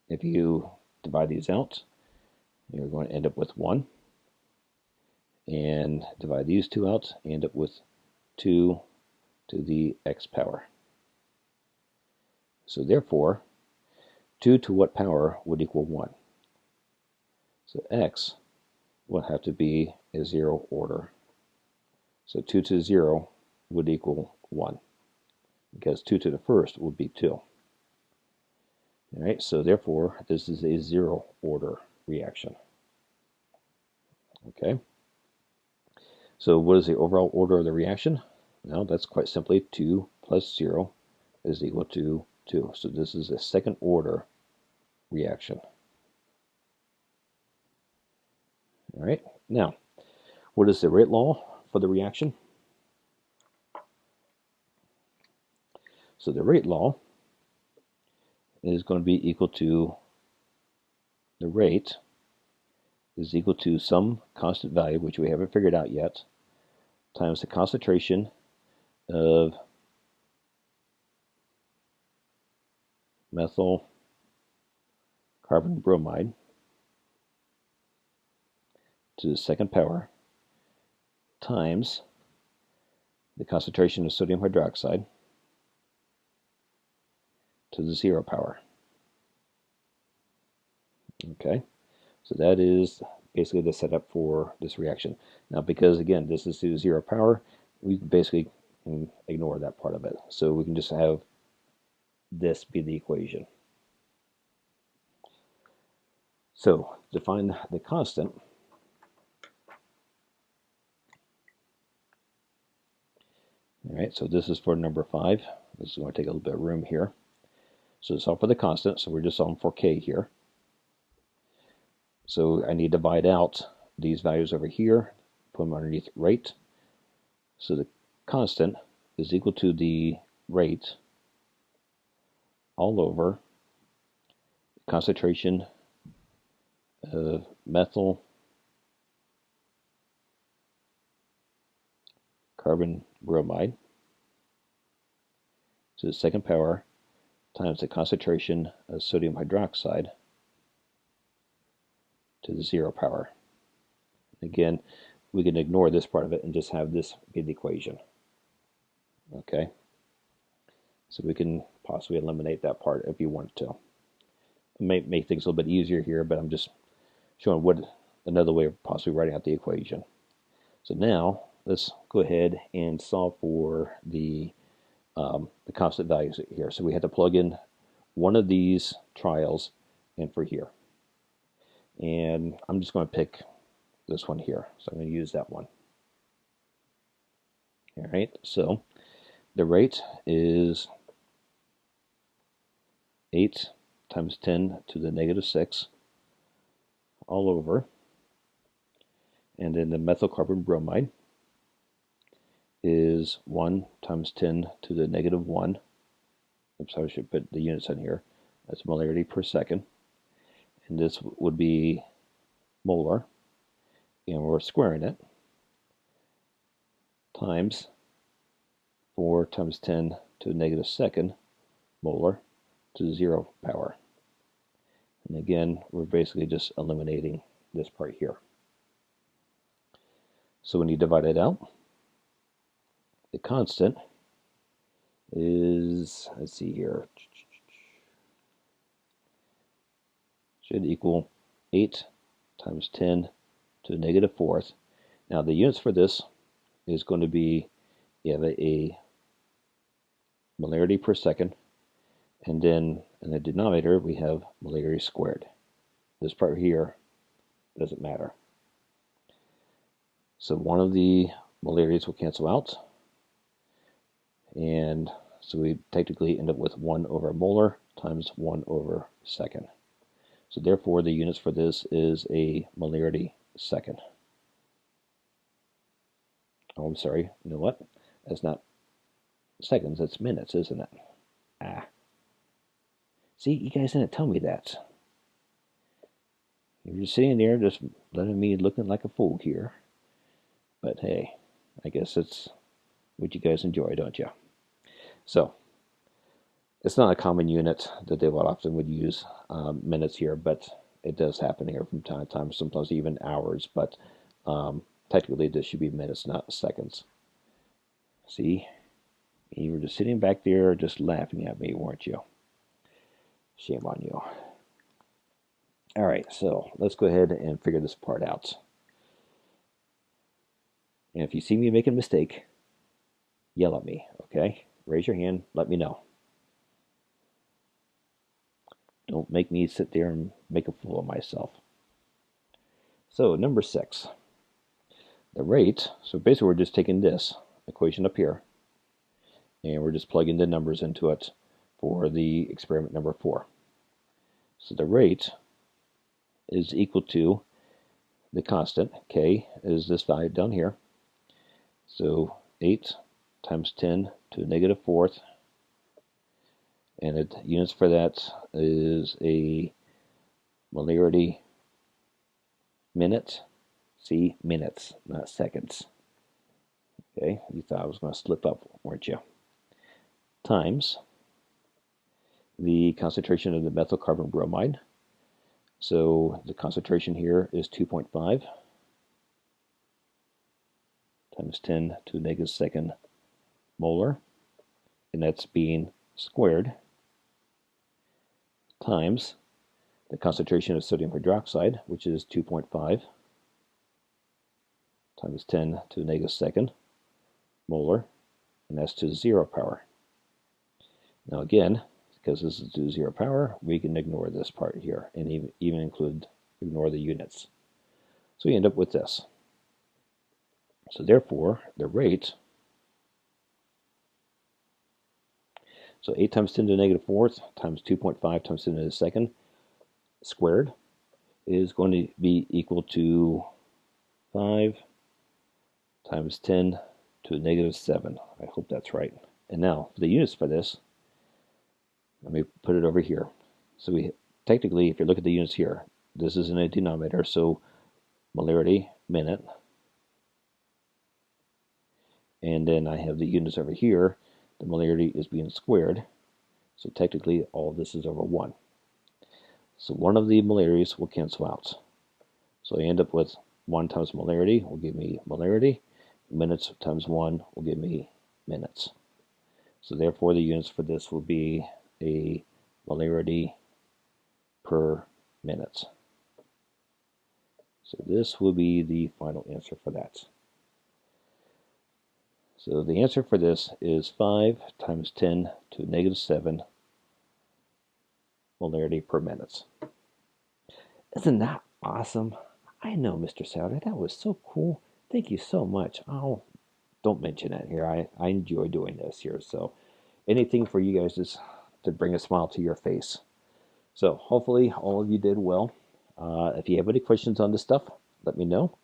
if you divide these out, you're going to end up with 1. And divide these two out, you end up with 2 to the x power. So therefore, 2 to what power would equal 1? So x will have to be a 0 order. So 2 to the 0 would equal 1, because 2 to the first would be 2. All right, so therefore, this is a 0 order reaction. Okay. So what is the overall order of the reaction? Well, that's quite simply 2 plus 0 is equal to 2. So this is a second order reaction. All right, now, what is the rate law for the reaction? So the rate law is going to be equal to, the rate is equal to some constant value, which we haven't figured out yet, times the concentration of methyl carbon bromide to the second power times the concentration of sodium hydroxide to the 0 power. Okay, so that is basically the setup for this reaction. Now, because again, this is to 0 power, we basically can ignore that part of it. So we can just have this be the equation. So to find the constant, all right, so this is for number 5. This is going to take a little bit of room here. So it's all for the constant, so we're just solving for k here. So I need to divide out these values over here, put them underneath rate. So the constant is equal to the rate all over concentration of methyl carbon bromide to the second power times the concentration of sodium hydroxide to the 0 power. Again, we can ignore this part of it and just have this be the equation. Okay, so we can possibly eliminate that part if you want to. It may make things a little bit easier here, but I'm just showing what another way of possibly writing out the equation. So now let's go ahead and solve for the constant values here. So we had to plug in one of these trials in for here. And I'm just going to pick this one here. So I'm going to use that one. All right, so the rate is 8 times 10 to the negative 6 all over. And then the methyl carbon bromide is 1 times 10 to the negative 1. Oops, I should put the units in here. That's molarity per second. And this would be molar, and we're squaring it, times 4 times 10 to the negative second molar to the 0 power. And again, we're basically just eliminating this part here. So when you divide it out, the constant is, let's see here, should equal 8 times 10 to the negative fourth. Now the units for this is going to be, you have a molarity per second, and then in the denominator we have molarity squared. This part here doesn't matter. So one of the molarities will cancel out, and so we technically end up with 1 over molar times 1 over second. So therefore the units for this is a molarity second. Oh, I'm sorry, you know what? That's not seconds, that's minutes, isn't it? Ah. See, you guys didn't tell me that. You're just sitting there just letting me looking like a fool here. But hey, I guess it's what you guys enjoy, don't you? So, it's not a common unit that they often would use minutes here, but it does happen here from time to time, sometimes even hours, but technically this should be minutes, not seconds. See? You were just sitting back there just laughing at me, weren't you? Shame on you. All right, so let's go ahead and figure this part out. And if you see me make a mistake, yell at me, okay? Raise your hand, let me know. Don't make me sit there and make a fool of myself. So, number 6. The rate, so basically we're just taking this equation up here, and we're just plugging the numbers into it for the experiment number 4. So the rate is equal to the constant, k, is this value down here. So 8 times 10 to the negative fourth, and the units for that is a molarity minute. See, minutes, not seconds. Okay, you thought I was going to slip up, weren't you? Times the concentration of the methyl carbon bromide. So the concentration here is 2.5 times 10 to the negative second molar, and that's being squared, times the concentration of sodium hydroxide, which is 2.5 times 10 to the negative second molar, and that's to the 0 power. Now again, because this is to 0 power, we can ignore this part here and even ignore the units. So we end up with this. So therefore, the rate, so 8 times 10 to the negative fourth times 2.5 times 10 to the second squared is going to be equal to 5 times 10 to the negative 7. I hope that's right. And now, for the units for this, let me put it over here. So we technically, if you look at the units here, this is in a denominator, so molarity, minute. And then I have the units over here. The molarity is being squared. So technically, all of this is over 1. So one of the molarities will cancel out. So I end up with 1 times molarity will give me molarity. Minutes times 1 will give me minutes. So therefore, the units for this will be a molarity per minute. So this will be the final answer for that. So the answer for this is 5 times 10 to the negative 7 molarity per minute. Isn't that awesome? I know, Mr. Souter, that was so cool. Thank you so much. Oh, don't mention it here. I enjoy doing this here. So anything for you guys is to bring a smile to your face. So hopefully all of you did well. If you have any questions on this stuff, let me know.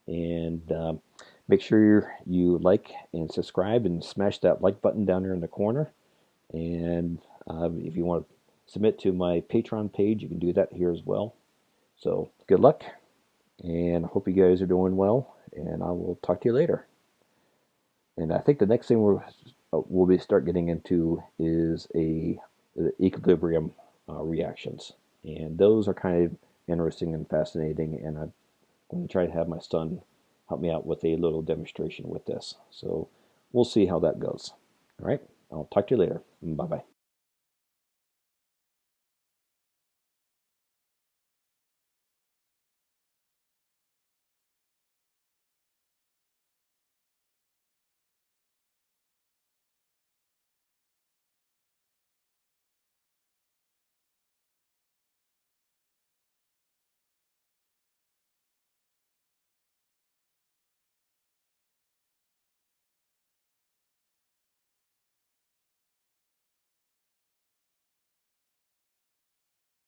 And make sure you like and subscribe and smash that like button down there in the corner. And if you want to submit to my Patreon page, you can do that here as well. So good luck, and I hope you guys are doing well, and I will talk to you later. And I think the next thing we'll be start getting into is the equilibrium reactions, and those are kind of interesting and fascinating. And I'm going to try to have my son help me out with a little demonstration with this. So we'll see how that goes. All right, I'll talk to you later. Bye bye.